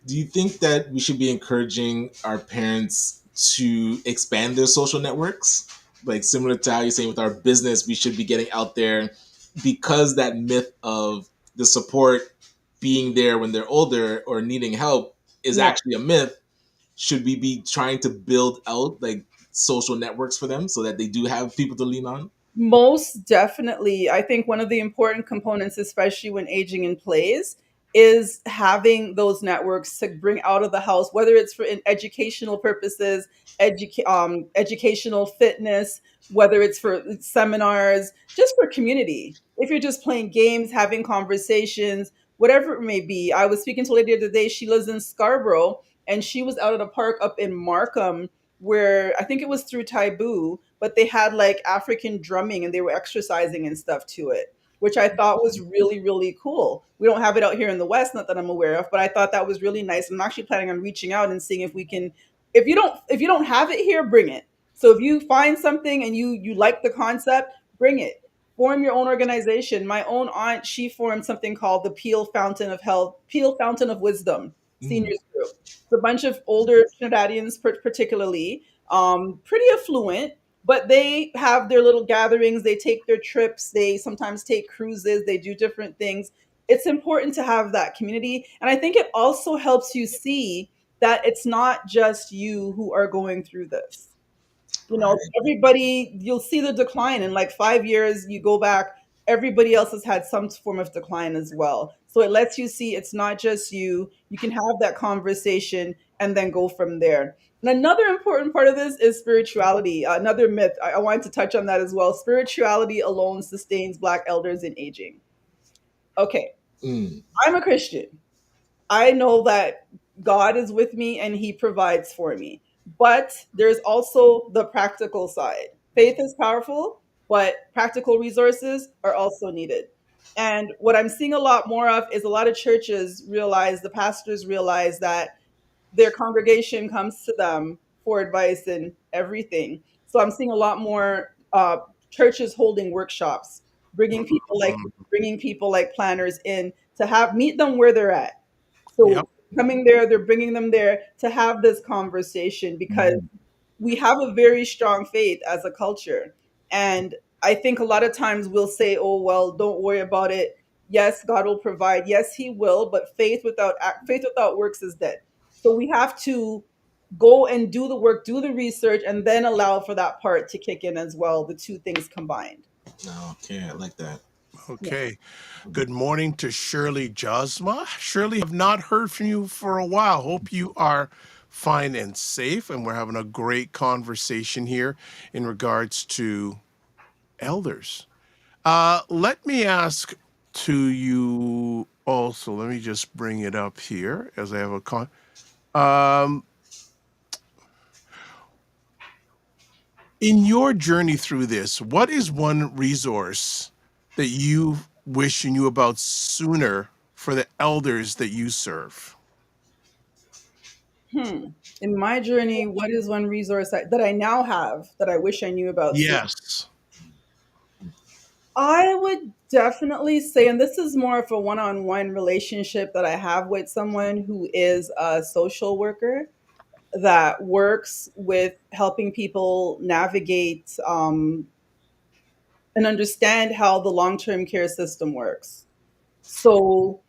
Do you think that we should be encouraging our parents to expand their social networks? Like similar to how you're saying with our business, we should be getting out there because that myth of the support being there when they're older or needing help is Yeah. actually a myth, should we be trying to build out like social networks for them so that they do have people to lean on? Most definitely. I think one of the important components, especially when aging in place, is having those networks to bring out of the house, whether it's for in educational purposes, educational fitness, whether it's for seminars, just for community. If you're just playing games, having conversations, whatever it may be. I was speaking to a lady the other day. She lives in Scarborough, and she was out at a park up in Markham where I think it was through Taboo, but they had like African drumming and they were exercising and stuff to it, which I thought was really, really cool. We don't have it out here in the West, not that I'm aware of, but I thought that was really nice. I'm actually planning on reaching out and seeing if we can, if you don't have it here, bring it. So if you find something and you like the concept, bring it. Form your own organization. My own aunt, she formed something called the Peel Fountain of Health, Peel Fountain of Wisdom Mm. Seniors Group. It's a bunch of older Trinidadians, particularly, pretty affluent, but they have their little gatherings. They take their trips. They sometimes take cruises. They do different things. It's important to have that community. And I think it also helps you see that it's not just you who are going through this. You know, Right. everybody, you'll see the decline in like 5 years, you go back, everybody else has had some form of decline as well. So it lets you see it's not just you. You can have that conversation and then go from there. And another important part of this is spirituality. Another myth, I wanted to touch on that as well. Spirituality alone sustains Black elders in aging. Okay, Mm. I'm a Christian. I know that God is with me and he provides for me. But there's also the practical side. Faith is powerful, but practical resources are also needed. And what I'm seeing a lot more of is a lot of churches realize, the pastors realize that their congregation comes to them for advice and everything. So I'm seeing a lot more churches holding workshops, bringing people like planners in to have meet them where they're at. Yep. So coming there, they're bringing them there to have this conversation because Mm. we have a very strong faith as a culture. And I think a lot of times we'll say, oh, well, don't worry about it. Yes, God will provide. Yes, he will. But faith without works is dead. So we have to go and do the work, do the research, and then allow for that part to kick in as well. The two things combined. Okay, I like that. Yeah. Okay. Good morning to Shirley Jasma. Shirley, have not heard from you for a while. Hope you are fine and safe, and we're having a great conversation here in regards to elders. Let me ask to you also. Let me just bring it up here as I have a um, in your journey through this, what is one resource that you wish you knew about sooner for the elders that you serve? Hmm. In my journey, what is one resource that I now have that I wish I knew about sooner? Yes. I would definitely say, and this is more of a one on one relationship that I have with someone who is a social worker that works with helping people navigate and understand how the long term care system works. So,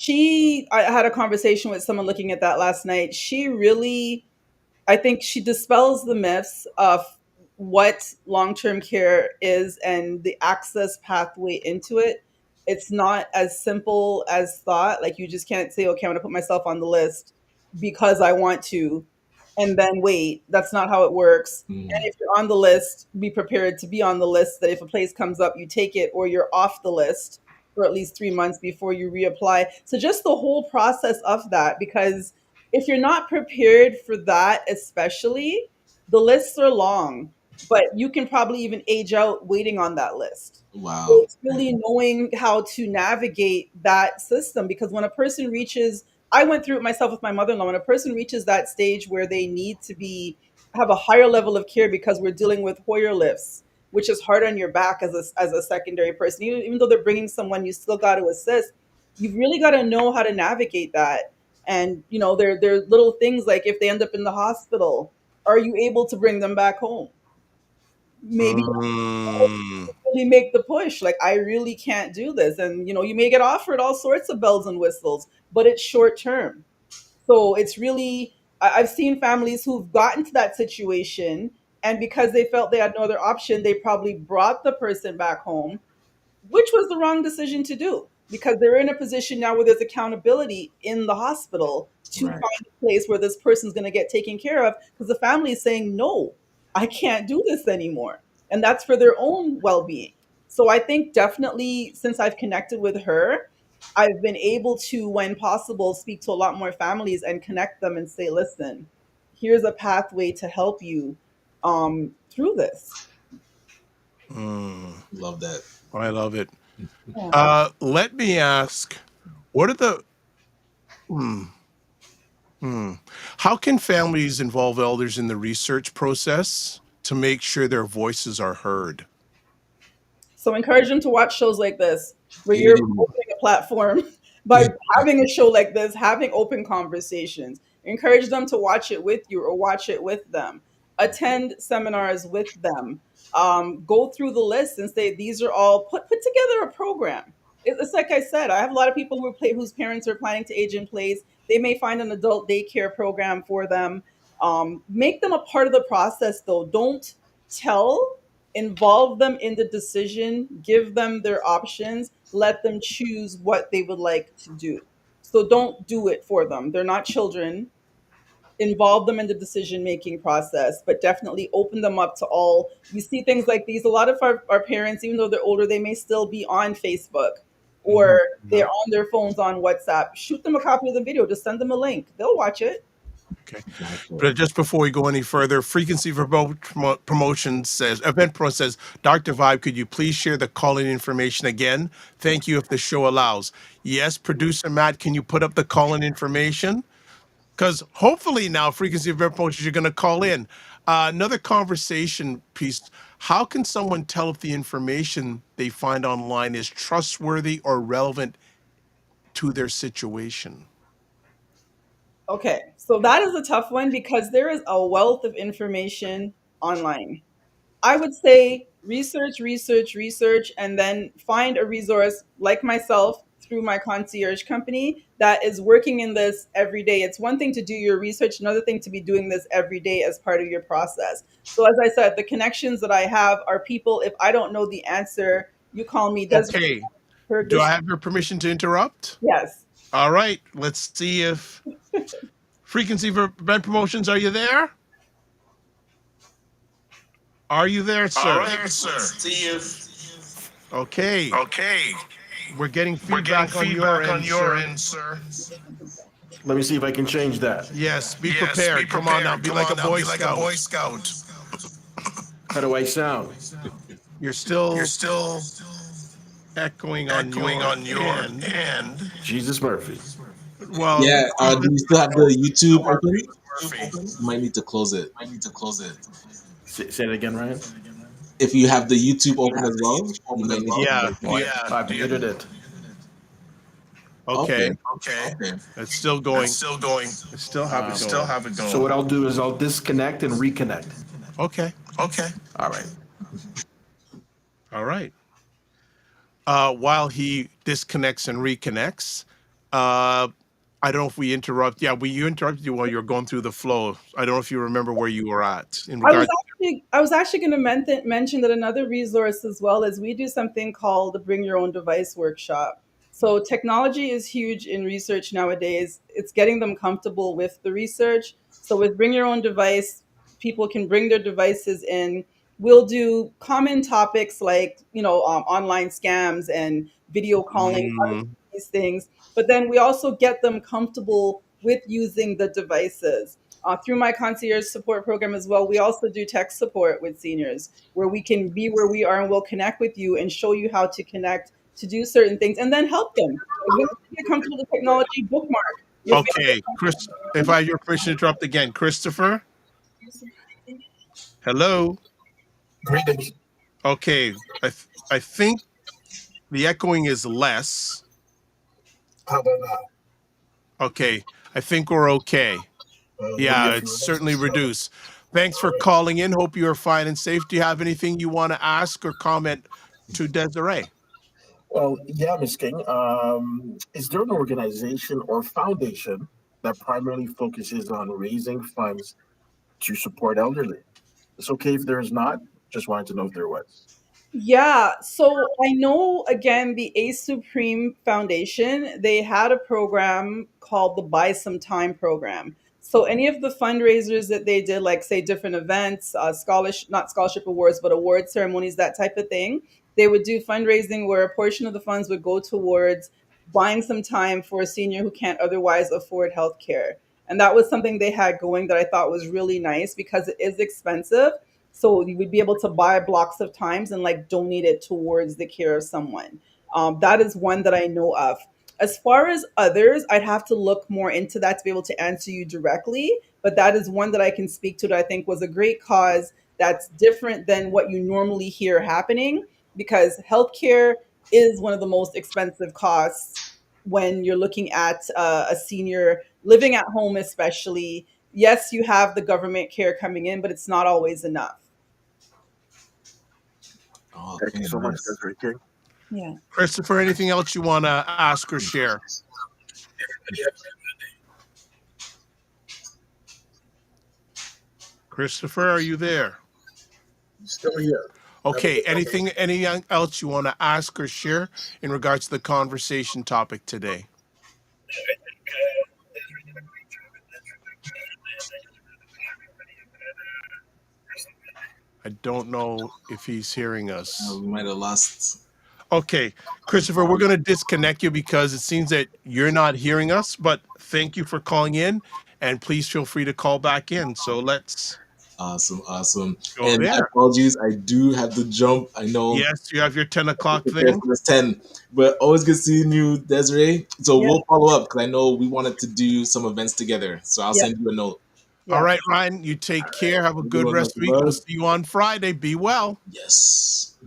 I had a conversation with someone looking at that last night. She really, I think she dispels the myths of what long term care is and the access pathway into it. It's not as simple as thought. Like you just can't say, okay, I'm going to put myself on the list because I want to, and then wait. That's not how it works. And Mm. if you're on the list, be prepared to be on the list that if a place comes up, you take it or you're off the list for at least 3 months before you reapply. So just the whole process of that, because if you're not prepared for that, especially, the lists are long, but you can probably even age out waiting on that list. So Wow. it's really knowing how to navigate that system because when a person reaches, I went through it myself with my mother-in-law. When a person reaches that stage where they need to have a higher level of care because we're dealing with Hoyer lifts, which is hard on your back as a secondary person. Even though they're bringing someone, you still got to assist. You've really got to know how to navigate that. And there are little things like if they end up in the hospital, are you able to bring them back home? Maybe Mm, really make the push. Like, I really can't do this. And, you may get offered all sorts of bells and whistles, but it's short term. So it's really, I've seen families who've gotten to that situation, and because they felt they had no other option, they probably brought the person back home, which was the wrong decision to do, because they're in a position now where there's accountability in the hospital to Right. find a place where this person's going to get taken care of, because the family is saying, no, I can't do this anymore. And that's for their own well being. So I think definitely since I've connected with her, I've been able to, when possible, speak to a lot more families and connect them and say, listen, here's a pathway to help you through this. Love that. I love it. Yeah. Let me ask, what are the hmm, how can families involve elders in the research process to make sure their voices are heard? So encourage them to watch shows like this, where you're Mm. opening a platform by having a show like this, having open conversations. Encourage them to watch it with you or watch it with them. Attend seminars with them. Go through the list and say these are all put together a program. It's like I said, I have a lot of people whose parents are planning to age in place. They may find an adult daycare program for them. Make them a part of the process, though. Don't tell, involve them in the decision, give them their options, let them choose what they would like to do. So don't do it for them. They're not children. Involve them in the decision making process, but definitely open them up to all. You see things like these. A lot of our parents, even though they're older, they may still be on Facebook or they're on their phones on WhatsApp. Shoot them a copy of the video, just send them a link. They'll watch it. Okay. But just before we go any further, Frequency for Promotion says, Event Pro says, Dr. Vibe, could you please share the call-in information again? Thank you if the show allows. Yes, producer Matt, can you put up the call-in information? Because hopefully now, Frequency of Promotions, you're going to call in. Another conversation piece, how can someone tell if the information they find online is trustworthy or relevant to their situation? Okay, so that is a tough one because there is a wealth of information online. I would say research, research, research, and then find a resource like myself through my concierge company that is working in this every day. It's one thing to do your research, another thing to be doing this every day as part of your process. So, as I said, the connections that I have are people, if I don't know the answer, you call me. Desiree, Okay. heard Do this. I have your permission to interrupt? Yes. All right. Let's see if Frequency for Event Promotions, are you there? Are you there, sir? All right, sir. See if. Okay. Okay. We're getting We're getting feedback on feedback your on end, your sir. end, sir. Let me see if I can change that. Yes, be Yes, prepared. be Come on now, prepared. be Come like on a now, Boy be like a Scout. Boy Scout. How do I sound? You're still You're still echoing echoing on your end. end. Jesus Murphy. Well, Yeah. Do you still have the YouTube open? Murphy. You might need to close it. Say it again, Ryan. If you have the YouTube open as well, you might need to yeah. close it. Yeah. I've muted it. Okay. Okay. It's still going. It's still going. I still have it Still going. have it going. So what I'll do is I'll disconnect and reconnect. Okay. Okay. All right. All right. While he disconnects and reconnects, I don't know if we interrupt. Yeah, you interrupted you while you were going through the flow. I don't know if you remember where you were at in regards. I was actually going to mention that another resource as well is we do something called the Bring Your Own Device workshop. So technology is huge in research nowadays. It's getting them comfortable with the research. So with Bring Your Own Device, people can bring their devices in. We'll do common topics like, online scams and video calling, Mm, these things. But then we also get them comfortable with using the devices. Through my concierge support program as well, we also do tech support with seniors where we can be where we are and we'll connect with you and show you how to connect to do certain things and then help them. If you get comfortable with technology, bookmark. Your okay, Chris, if I have your permission to interrupt again, Christopher. Hello. Greetings. Okay, I think the echoing is less. How about now? Okay, I think we're okay. Yeah, it's certainly reduced. Thanks for calling in. Hope you are fine and safe. Do you have anything you want to ask or comment to Desiree. Well, yeah, Ms. King. Is there an organization or foundation that primarily focuses on raising funds to support elderly? It's okay if there is not. Just wanted to know if there was. Yeah, so I know again the A Supreme Foundation, they had a program called the Buy Some Time program. So any of the fundraisers that they did, like say different events, scholarship, not scholarship awards, but award ceremonies, that type of thing, they would do fundraising where a portion of the funds would go towards buying some time for a senior who can't otherwise afford health care. And that was something they had going that I thought was really nice because it is expensive, so you would be able to buy blocks of times and like donate it towards the care of someone. That is one that I know of. As far as others, I'd have to look more into that to be able to answer you directly. But that is one that I can speak to that I think was a great cause that's different than what you normally hear happening, because healthcare is one of the most expensive costs when you're looking at a senior living at home, especially. Yes, you have the government care coming in, but it's not always enough. Thank you Okay, so much, nice. Desiree King. Yeah. Christopher, anything else you want to ask or share? Christopher, are you there? Still here. Okay, anything else you want to ask or share in regards to the conversation topic today? I don't know if he's hearing us. We might have lost. Okay, Christopher, we're going to disconnect you because it seems that you're not hearing us, but thank you for calling in and please feel free to call back in. So let's Awesome. go And my there. apologies, I do have to jump. I know Yes, you have your 10 o'clock prepare thing. for this 10, but always good seeing you, Desiree. So Yeah. we'll follow up because I know we wanted to do some events together. So I'll Yeah. send you a note. All Yeah. right, Ryan, you take care. Have a Have a good good one, rest Dr. of the week. We'll Bud. see you on Friday. Be well. Yes.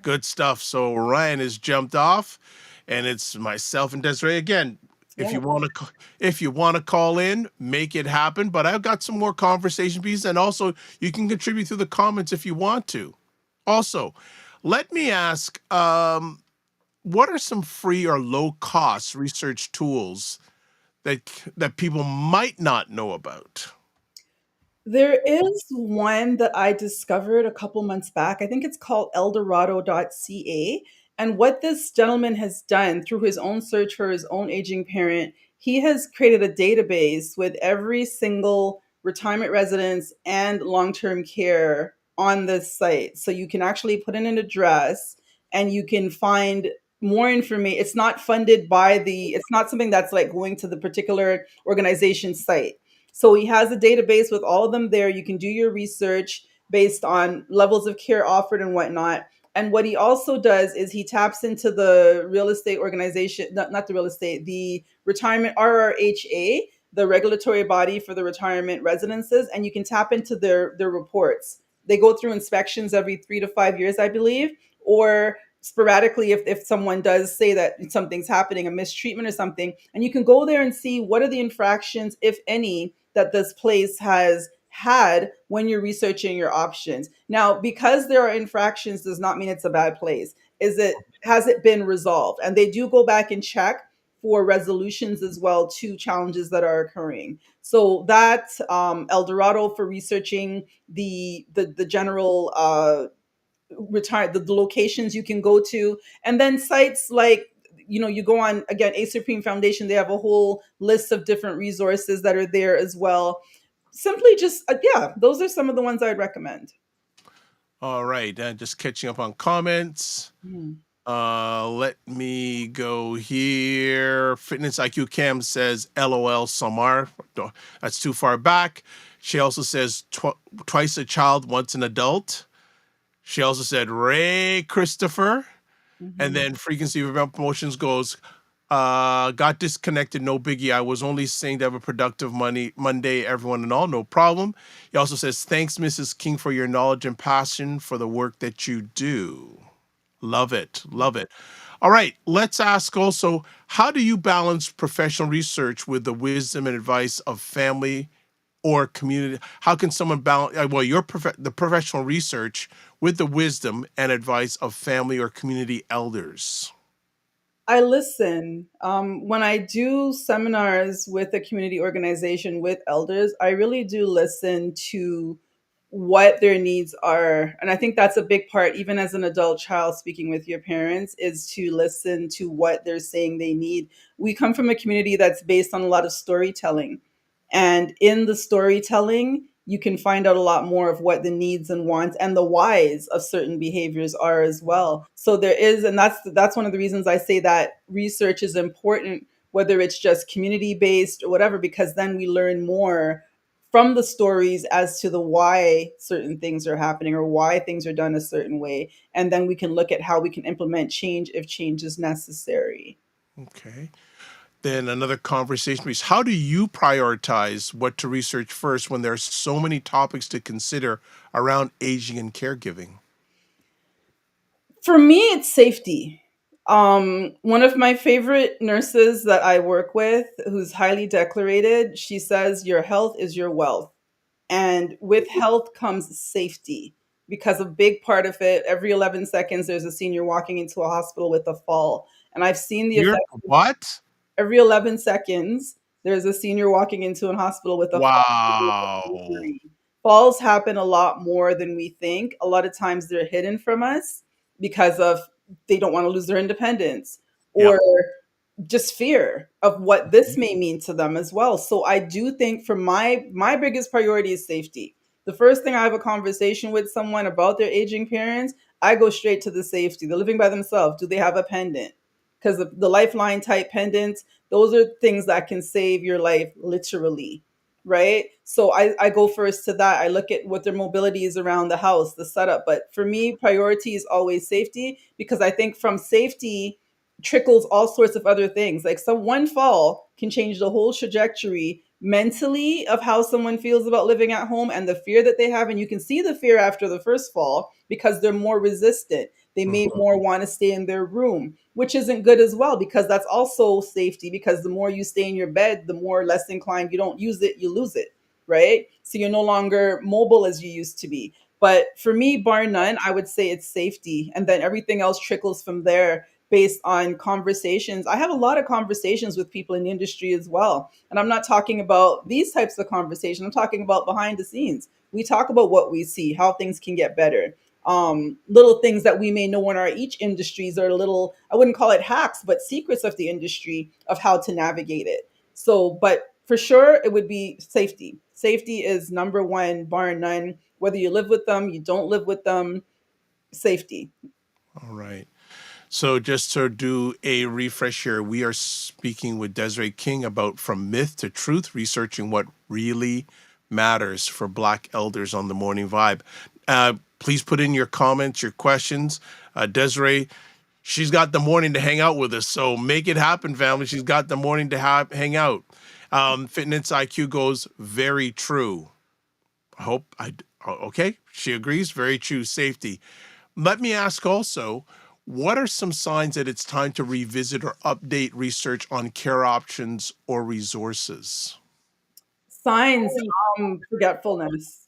Good stuff. So Ryan has jumped off, and it's myself and Desiree again. If Yeah. you want to call in, make it happen. But I've got some more conversation pieces, and also you can contribute through the comments if you want to. Also, let me ask, what are some free or low cost research tools that people might not know about? There is one that I discovered a couple months back. I think it's called eldorado.ca. And what this gentleman has done through his own search for his own aging parent, he has created a database with every single retirement residence and long term care on this site. So you can actually put in an address and you can find more information. It's not funded by it's not something that's like going to the particular organization site. So he has a database with all of them there. You can do your research based on levels of care offered and whatnot. And what he also does is he taps into the real estate organization, not the real estate, the retirement RRHA, the regulatory body for the retirement residences, and you can tap into their reports. They go through inspections every 3 to 5 years, I believe, or sporadically if someone does say that something's happening, a mistreatment or something, and you can go there and see what are the infractions, if any, that this place has had when you're researching your options. Now, because there are infractions does not mean it's a bad place. Has it been resolved? And they do go back and check for resolutions as well to challenges that are occurring. So that's El Dorado for researching the general the locations you can go to, and then sites like, you go on again A Supreme Foundation, they have a whole list of different resources that are there as well. Simply just yeah, those are some of the ones I'd recommend. All right, just catching up on comments. Mhm. Let me go here. Fitness IQ Cam says, LOL, Samar. That's too far back. She also says, twice a child, once an adult. She also said, Ray Christopher. And Mhm. then Frequency of Promotions goes, got disconnected, no biggie. I was only saying to have a productive Monday, everyone and all, no problem. He also says, thanks, Mrs. King, for your knowledge and passion for the work that you do. Love it. Love it. All right. Let's ask also, how do you balance professional research with the wisdom and advice of family or community? How can someone balance, well, the professional research with the wisdom and advice of family or community elders? I listen. When I do seminars with a community organization with elders, I really do listen to what their needs are. And I think that's a big part, even as an adult child speaking with your parents, is to listen to what they're saying they need. We come from a community that's based on a lot of storytelling. And in the storytelling, you can find out a lot more of what the needs and wants and the whys of certain behaviors are as well. So there is, and that's one of the reasons I say that research is important, whether it's just community based or whatever, because then we learn more from the stories as to the why certain things are happening or why things are done a certain way, and then we can look at how we can implement change if change is necessary. Okay. Then another conversation is, how do you prioritize what to research first when there are so many topics to consider around aging and caregiving? For me, it's safety. One of my favorite nurses that I work with, who's highly decorated, she says your health is your wealth. And with health comes safety, because a big part of it, every 11 seconds, there's a senior walking into a hospital with a fall. And I've seen the You're effect. what? Every 11 seconds, there's a senior walking into a hospital with a fall. Wow. Falls happen a lot more than we think. A lot of times they're hidden from us because of they don't want to lose their independence, Yep. or just fear of what this may mean to them as well. So I do think for my biggest priority is safety. The first thing I have a conversation with someone about their aging parents, I go straight to the safety. They're living by themselves. Do they have a pendant? Because the lifeline type pendants, those are things that can save your life literally, right? So I go first to that. I look at what their mobility is around the house, the setup. But for me, priority is always safety, because I think from safety trickles all sorts of other things. Like some one fall can change the whole trajectory mentally of how someone feels about living at home and the fear that they have. And you can see the fear after the first fall because they're more resistant. They may Mhm. more want to stay in their room, which isn't good as well, because that's also safety. Because the more you stay in your bed, the more less inclined, you don't use it, you lose it, right? So you're no longer mobile as you used to be. But for me, bar none, I would say it's safety. And then everything else trickles from there based on conversations. I have a lot of conversations with people in the industry as well. And I'm not talking about these types of conversations. I'm talking about behind the scenes. We talk about what we see, how things can get better. Little things that we may know in our each industries are little, I wouldn't call it hacks, but secrets of the industry of how to navigate it. So, but for sure, it would be safety. Safety is number one, bar none. Whether you live with them, you don't live with them, safety. All right. So just to do a refresh here, we are speaking with Desiree King about From Myth to Truth, researching what really matters for Black elders on the Morning Vibe. Please put in your comments, your questions. Desiree, she's got the morning to hang out with us, so make it happen, family. She's got the morning to hang out. Fitness IQ goes, very true. Okay, she agrees, very true. Safety. Let me ask also, what are some signs that it's time to revisit or update research on care options or resources? Signs, forgetfulness.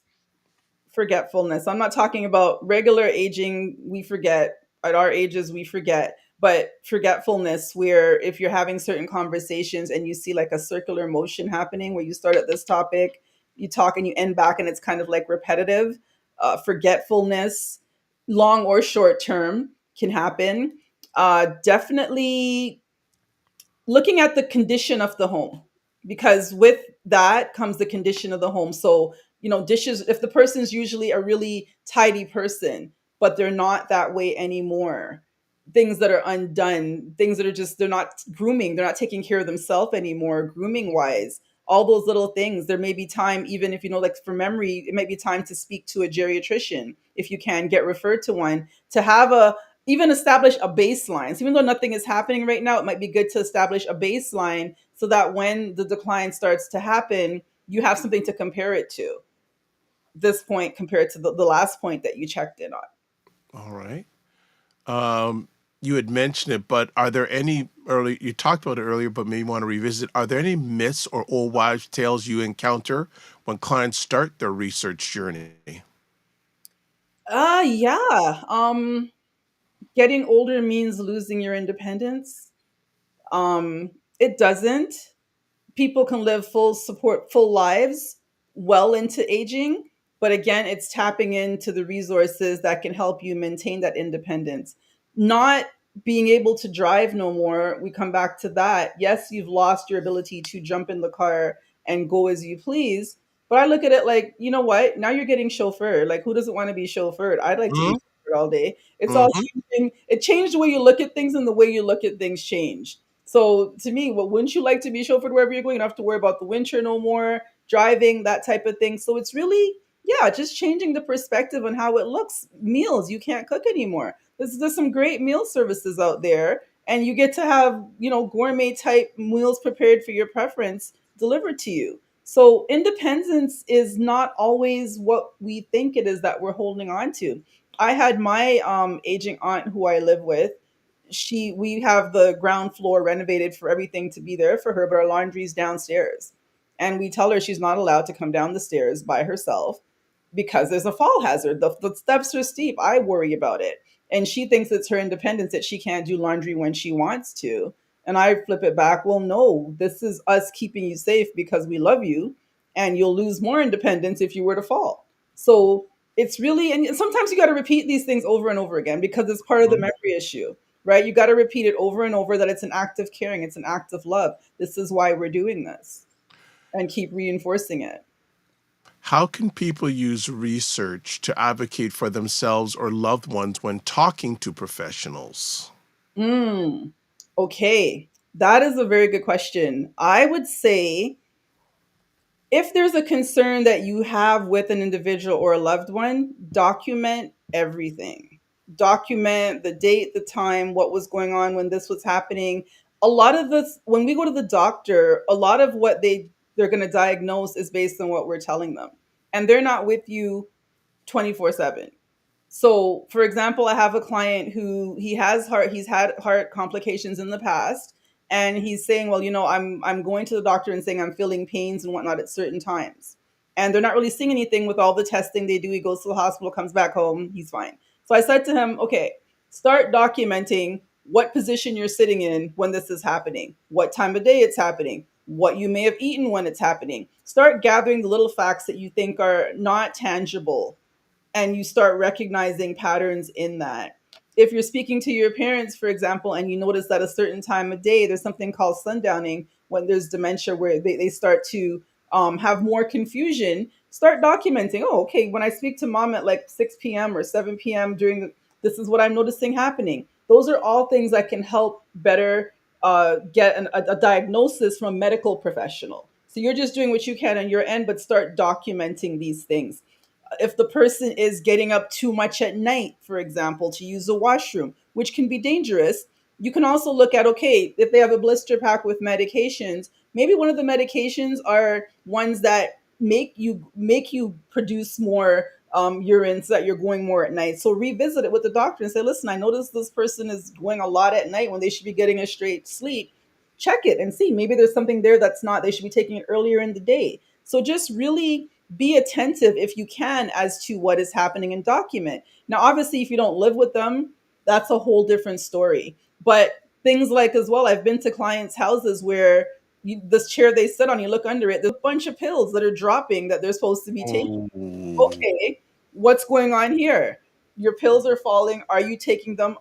Forgetfulness. I'm not talking about regular aging, we forget. At our ages, we forget. But forgetfulness, where if you're having certain conversations and you see like a circular motion happening where you start at this topic, you talk and you end back, and it's kind of like repetitive. Forgetfulness, long or short term, can happen. Definitely looking at the condition of the home, because with that comes the condition of the home. So dishes, if the person's usually a really tidy person but they're not that way anymore, things that are undone, things that are just, they're not grooming, they're not taking care of themselves anymore grooming wise, all those little things, there may be time, even if like for memory, it might be time to speak to a geriatrician if you can get referred to one, to have a even establish a baseline. So even though nothing is happening right now, it might be good to establish a baseline so that when the decline starts to happen, you have something to compare it to. This point compared to the last point that you checked in on. All right. Um, you had mentioned it, but are there any early, you talked about it earlier, but maybe you want to revisit, are there any myths or old wives' tales you encounter when clients start their research journey? Yeah. Getting older means losing your independence. It doesn't. People can live full lives well into aging, but again, it's tapping into the resources that can help you maintain that independence. Not being able to drive no more, we come back to that. Yes, you've lost your ability to jump in the car and go as you please, but I look at it like, you know what, now you're getting chauffeured. Like, who doesn't want to be chauffeured? I'd like to be chauffeured all day. It's all Mm-hmm. changing. It changed the way you look at things, and the way you look at things changed. So to me, well, wouldn't you like to be chauffeured wherever you're going? You don't have to worry about the winter no more, driving, that type of thing. So it's really, yeah, just changing the perspective on how it looks. Meals, you can't cook anymore. There's some great meal services out there, and you get to have, gourmet type meals prepared for your preference delivered to you. So independence is not always what we think it is that we're holding on to. I had my aging aunt who I live with. We have the ground floor renovated for everything to be there for her, but our laundry's downstairs. And we tell her she's not allowed to come down the stairs by herself because there's a fall hazard. The steps are steep. I worry about it. And she thinks it's her independence that she can't do laundry when she wants to. And I flip it back. Well, no, this is us keeping you safe because we love you. And you'll lose more independence if you were to fall. So it's really, and sometimes you got to repeat these things over and over again because it's part of the memory issue, right? You got to repeat it over and over that it's an act of caring, it's an act of love. This is why we're doing this, and keep reinforcing it. How can people use research to advocate for themselves or loved ones when talking to professionals? Mm, okay. That is a very good question. I would say if there's a concern that you have with an individual or a loved one, document everything. Document the date, the time, what was going on when this was happening. A lot of this, when we go to the doctor, a lot of what they're going to diagnose is based on what we're telling them. And they're not with you 24/7. So, for example, I have a client who he's had heart complications in the past, and he's saying, well, I'm going to the doctor and saying I'm feeling pains and whatnot at certain times. And they're not really seeing anything with all the testing they do. He goes to the hospital, comes back home, he's fine. So I said to him, okay, start documenting what position you're sitting in when this is happening, what time of day it's happening, what you may have eaten when it's happening. Start gathering the little facts that you think are not tangible, and you start recognizing patterns in that. If you're speaking to your parents, for example, and you notice that a certain time of day, there's something called sundowning when there's dementia where they start to have more confusion, start documenting. Oh, okay, when I speak to mom at like 6 p.m. or 7 p.m. This is what I'm noticing happening. Those are all things that can help better get a diagnosis from a medical professional. So you're just doing what you can on your end, but start documenting these things. If the person is getting up too much at night, for example, to use the washroom, which can be dangerous, you can also look at, okay, if they have a blister pack with medications, maybe one of the medications are ones that make you produce more urine so that you're going more at night. So revisit it with the doctor and say, listen, I noticed this person is going a lot at night when they should be getting a straight sleep. Check it and see. Maybe there's something there that's not. They should be taking it earlier in the day. So just really be attentive if you can as to what is happening and document. Now, obviously, if you don't live with them, that's a whole different story. But things like, as well, I've been to clients' houses where this chair they sit on, you look under it, there's a bunch of pills that are dropping that they're supposed to be taking. Oh. Okay, what's going on here? Your pills are falling. Are you taking them?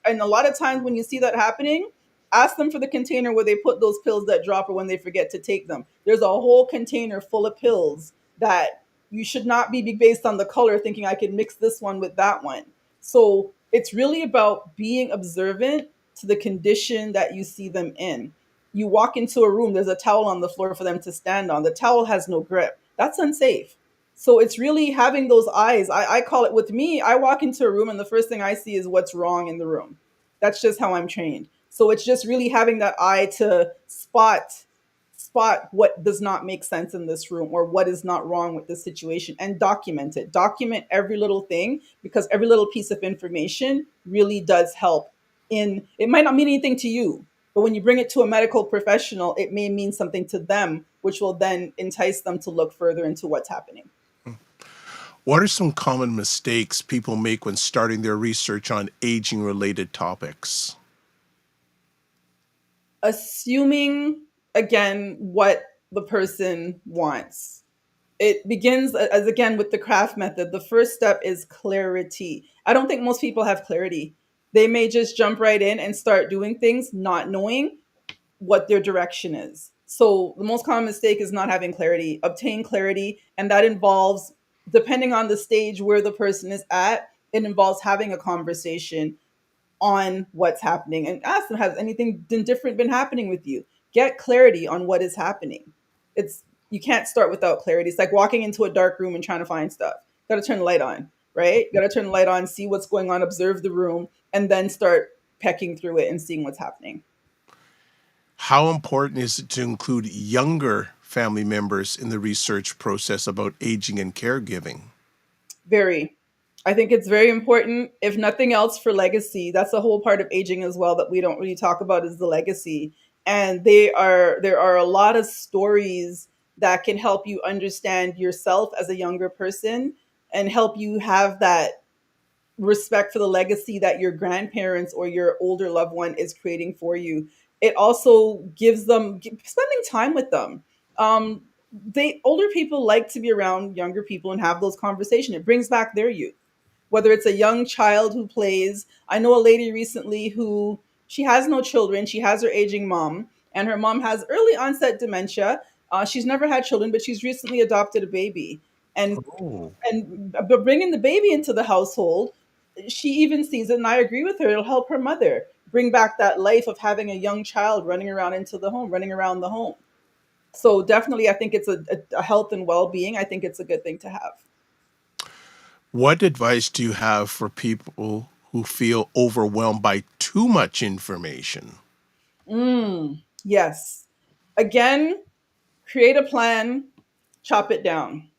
And a lot of times when you see that happening, ask them for the container where they put those pills that drop or when they forget to take them. There's a whole container full of pills that you should not be based on the color thinking I can mix this one with that one. So it's really about being observant to the condition that you see them in. You walk into a room, there's a towel on the floor for them to stand on. The towel has no grip. That's unsafe. So it's really having those eyes. I call it, with me, I walk into a room and the first thing I see is what's wrong in the room. That's just how I'm trained. So it's just really having that eye to spot what does not make sense in this room or what is not wrong with the situation, and document it. Document every little thing, because every little piece of information really does help it might not mean anything to you, but when you bring it to a medical professional, it may mean something to them, which will then entice them to look further into what's happening. What are some common mistakes people make when starting their research on aging related topics? Assuming, again, what the person wants. It begins as again with the C.R.A.F.T method. The first step is clarity. I don't think most people have clarity. They may just jump right in and start doing things not knowing what their direction is. So the most common mistake is not having clarity. Obtain clarity, and that involves, depending on the stage where the person is at, it involves having a conversation on what's happening and ask them, has anything different been happening with you? Get clarity on what is happening. It's You can't start without clarity. It's like walking into a dark room and trying to find stuff. Got to turn the light on, right? Got to turn the light on, see what's going on, observe the room, and then start pecking through it and seeing what's happening. How important is it to include younger family members in the research process about aging and caregiving? Very. I think it's very important, if nothing else, for legacy. That's a whole part of aging as well that we don't really talk about, is the legacy. And there are a lot of stories that can help you understand yourself as a younger person and help you have that respect for the legacy that your grandparents or your older loved one is creating for you. It also gives them spending time with them. They older people like to be around younger people and have those conversations. It brings back their youth, whether it's a young child who plays. I know a lady recently who, she has no children. She has her aging mom, and her mom has early onset dementia. She's never had children, but she's recently adopted a baby. And Oh. but bringing the baby into the household, she even sees it, and I agree with her. It'll help her mother bring back that life of having a young child running around into the home, running around the home. So definitely, I think it's a health and well-being. I think it's a good thing to have. What advice do you have for people who feel overwhelmed by too much information? Yes. Again, create a plan, chop it down.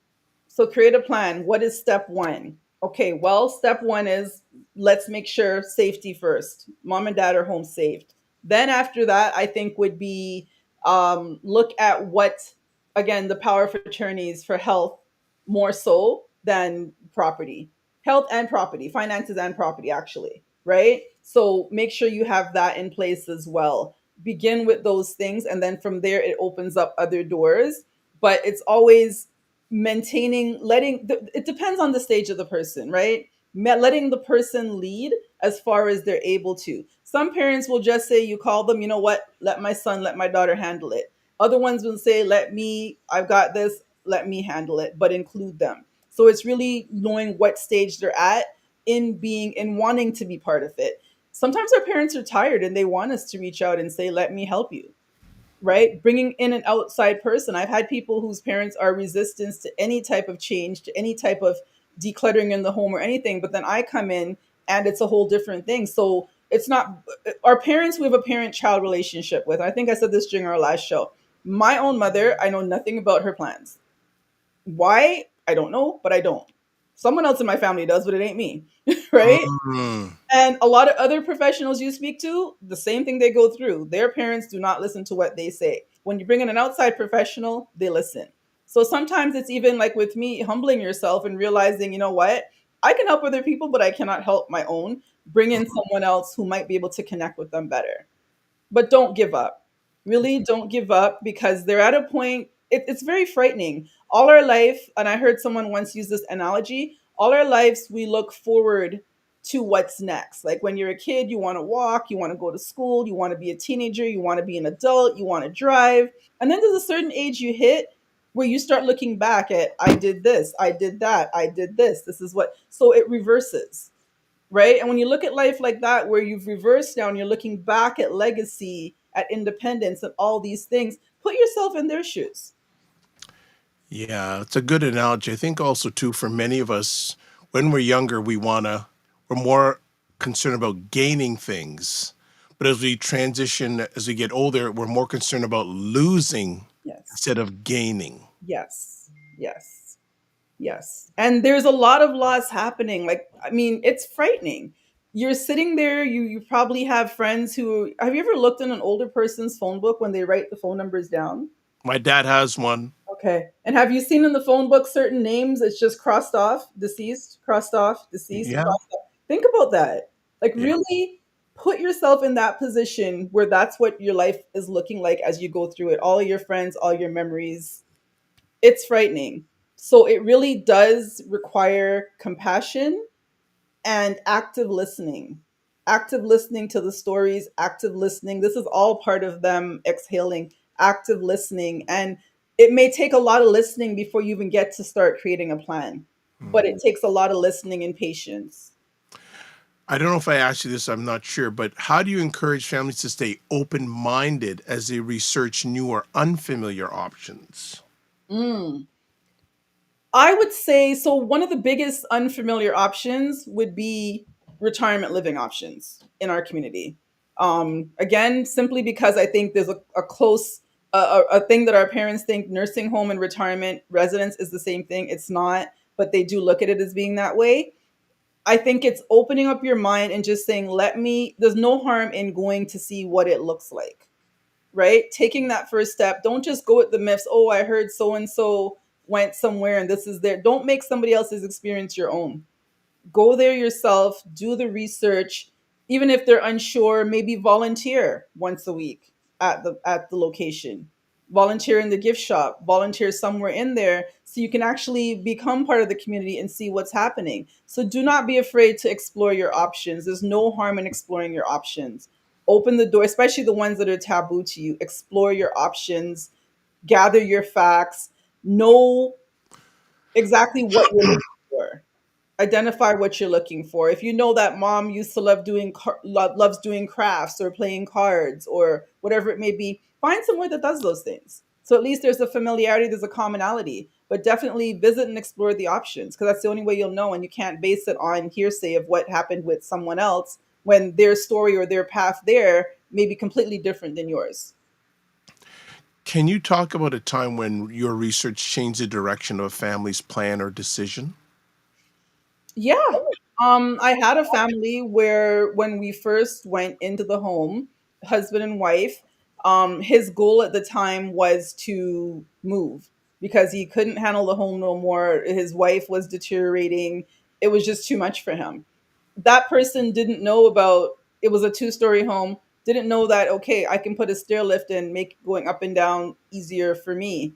So create a plan. What is step one? Okay, well, step one is, let's make sure safety first. Mom and dad are home saved. Then after that, I think would be, look at what, again, the power of attorneys for health more so than property. Health and property, finances and property, actually, right? So make sure you have that in place as well. Begin with those things, and then from there, it opens up other doors. But it's always maintaining, it depends on the stage of the person, right? Letting the person lead as far as they're able to. Some parents will just say, you call them, you know what, let my son, let my daughter handle it. Other ones will say, I've got this, let me handle it, but include them. So it's really knowing what stage they're at in wanting to be part of it. Sometimes our parents are tired and they want us to reach out and say, let me help you, right? Bringing in an outside person. I've had people whose parents are resistant to any type of change, to any type of decluttering in the home or anything, but then I come in and it's a whole different thing. So it's not our parents, we have a parent-child relationship with. I think I said this during our last show. My own mother, I know nothing about her plans. Why? I don't know, but I don't. Someone else in my family does, but it ain't me, right? Mm. And a lot of other professionals you speak to, the same thing they go through. Their parents do not listen to what they say. When you bring in an outside professional, they listen. So sometimes it's even like with me, humbling yourself and realizing, you know what? I can help other people, but I cannot help my own. Bring in someone else who might be able to connect with them better. But don't give up. Really don't give up, because they're at a point, it's very frightening. All our life, and I heard someone once use this analogy, all our lives we look forward to what's next. Like when you're a kid, you want to walk, you want to go to school, you want to be a teenager, you want to be an adult, you want to drive. And then there's a certain age you hit where you start looking back at, I did this, I did that, I did this is what, so it reverses, right? And when you look at life like that, where you've reversed now and you're looking back at legacy, at independence, and all these things, put yourself in their shoes. Yeah, it's a good analogy. I think also too, for many of us, when we're younger, we're more concerned about gaining things. But as we transition, as we get older, we're more concerned about losing Yes, instead of gaining. yes, yes. And there's a lot of loss happening. Like, I mean, it's frightening. you're sitting there, you probably have friends who, have you ever looked in an older person's phone book when they write the phone numbers down? My dad has one. Okay. And have you seen in the phone book certain names it's just crossed off, deceased, crossed off, deceased, Yeah. crossed off? Think about that. Like Yeah. really put yourself in that position where that's what your life is looking like as you go through it. All your friends, all your memories. It's frightening. So it really does require compassion and active listening to the stories, active listening. This is all part of them exhaling, active listening. And it may take a lot of listening before you even get to start creating a plan, but it takes a lot of listening and patience. I don't know if I asked you this, I'm not sure, but how do you encourage families to stay open minded as they research new or unfamiliar options? Mm. I would say so. One of the biggest unfamiliar options would be retirement living options in our community. Again, simply because I think there's a close a thing that our parents think nursing home and retirement residence is the same thing. It's not, but they do look at it as being that way. I think it's opening up your mind and just saying, let me, there's no harm in going to see what it looks like, right? Taking that first step. Don't just go with the myths. Oh, I heard so and so went somewhere and this is there. Don't make somebody else's experience your own. Go there yourself, do the research. Even if they're unsure, maybe volunteer once a week at the location. Volunteer in the gift shop, volunteer somewhere in there so you can actually become part of the community and see what's happening. So do not be afraid to explore your options. There's no harm in exploring your options. Open the door, especially the ones that are taboo to you. Explore your options, gather your facts, know exactly what you're looking for, identify what you're looking for. If you know that mom used to love doing loves doing crafts or playing cards or whatever it may be, find somewhere that does those things. So at least there's a familiarity, there's a commonality. But definitely visit and explore the options because that's the only way you'll know. And you can't base it on hearsay of what happened with someone else when their story or their path there may be completely different than yours. Can you talk about a time when your research changed the direction of a family's plan or decision? Yeah. I had a family where when we first went into the home, husband and wife, his goal at the time was to move because he couldn't handle the home no more. His wife was deteriorating. It was just too much for him. That person didn't know about it was a two-story home, didn't know that okay, I can put a stair lift and make going up and down easier for me.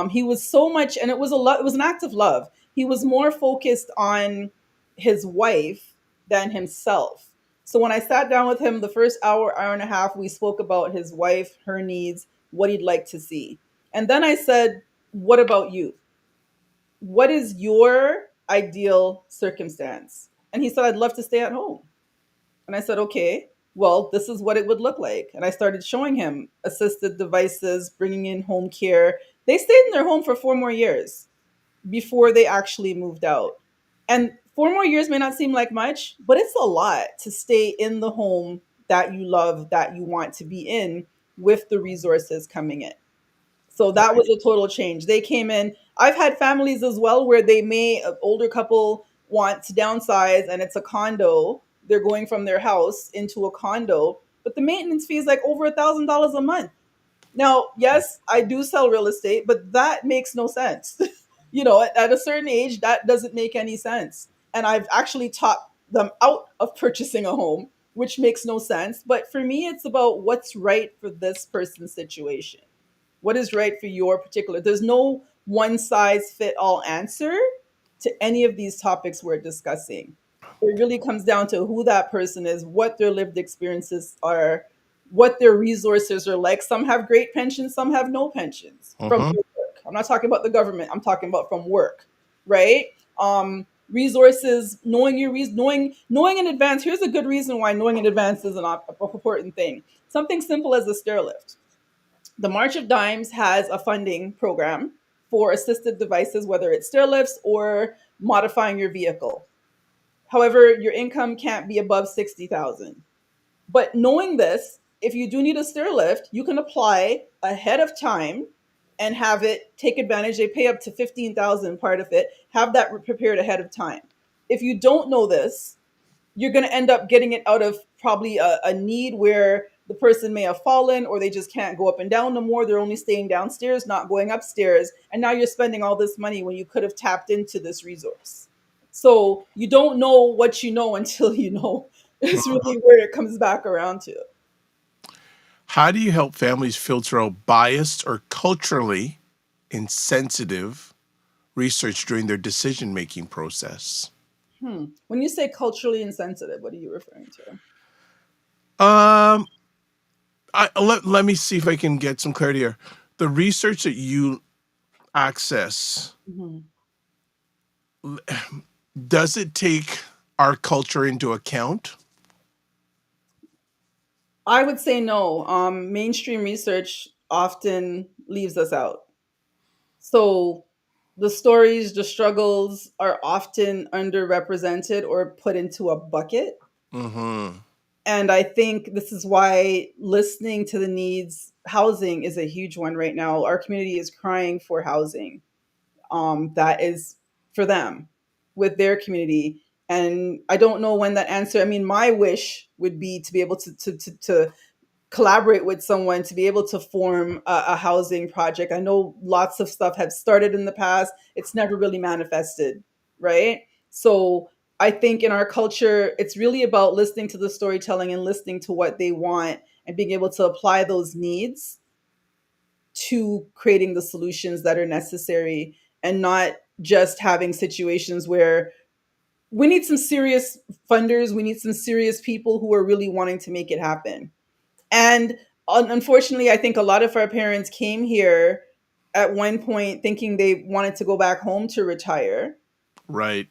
He was so much, and it was an act of love. He was more focused on his wife than himself. So when I sat down with him the first hour and a half, we spoke about his wife, her needs, what he'd like to see. And then I said, what about you? What is your ideal circumstance? And he said, I'd love to stay at home. And I said, okay, well, this is what it would look like. And I started showing him assisted devices, bringing in home care. They stayed in their home for 4 more years before they actually moved out. And 4 more years may not seem like much, but it's a lot to stay in the home that you love, that you want to be in with the resources coming in. So that was a total change. They came in. I've had families as well where an older couple want to downsize and it's a condo. They're going from their house into a condo, but the maintenance fee is like over $1,000 a month. Now, yes, I do sell real estate, but that makes no sense. At a certain age, that doesn't make any sense. And I've actually taught them out of purchasing a home, which makes no sense. But for me, it's about what's right for this person's situation. What is right for your particular? There's no one size fit all answer to any of these topics we're discussing. It really comes down to who that person is, what their lived experiences are, what their resources are like. Some have great pensions, some have no pensions from Hmm. their work. I'm not talking about the government. I'm talking about from work, right? Resources, knowing in advance. Here's a good reason why knowing in advance is an important thing. Something simple as a stair lift. The March of Dimes has a funding program for assisted devices, whether it's stair lifts or modifying your vehicle. However, your income can't be above 60,000. But knowing this, if you do need a stair lift, you can apply ahead of time and have it take advantage. They pay up to 15,000 part of it. Have that prepared ahead of time. If you don't know this, you're going to end up getting it out of probably a need where the person may have fallen, or they just can't go up and down no more. They're only staying downstairs, not going upstairs. And now you're spending all this money when you could have tapped into this resource. So you don't know what you know until you know. It's really where it comes back around to. How do you help families filter out biased or culturally insensitive research during their decision making process? When you say culturally insensitive, what are you referring to? Let me see if I can get some clarity here. The research that you access, Mhm. does it take our culture into account? I would say no. Mainstream research often leaves us out. So the stories, the struggles are often underrepresented or put into a bucket. Mm-hmm. And I think this is why listening to the needs, housing is a huge one right now. Our community is crying for housing that is for them with their community. And I don't know when that answer, I mean, my wish would be to be able to collaborate with someone to be able to form a housing project. I know lots of stuff have started in the past. It's never really manifested, right? So I think in our culture, it's really about listening to the storytelling and listening to what they want and being able to apply those needs to creating the solutions that are necessary, and not just having situations where we need some serious funders, we need some serious people who are really wanting to make it happen. And unfortunately, I think a lot of our parents came here at one point thinking they wanted to go back home to retire. Right.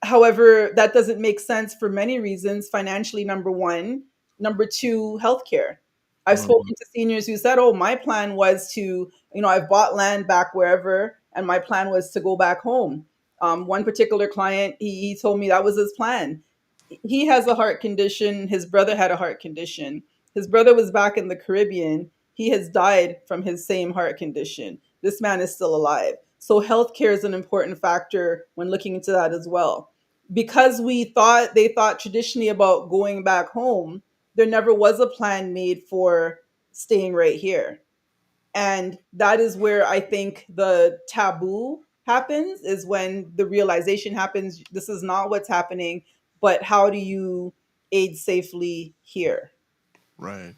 However, that doesn't make sense for many reasons. Financially, number one. Number two, healthcare. I've Mhm. spoken to seniors who said, "Oh, my plan was to, I've bought land back wherever, and my plan was to go back home." One particular client, he told me that was his plan. He has a heart condition. His brother had a heart condition. His brother was back in the Caribbean. He has died from his same heart condition. This man is still alive. So healthcare is an important factor when looking into that as well. Because they thought traditionally about going back home, there never was a plan made for staying right here. And that is where I think the taboo happens, is when the realization happens, this is not what's happening, but how do you aid safely here? Right.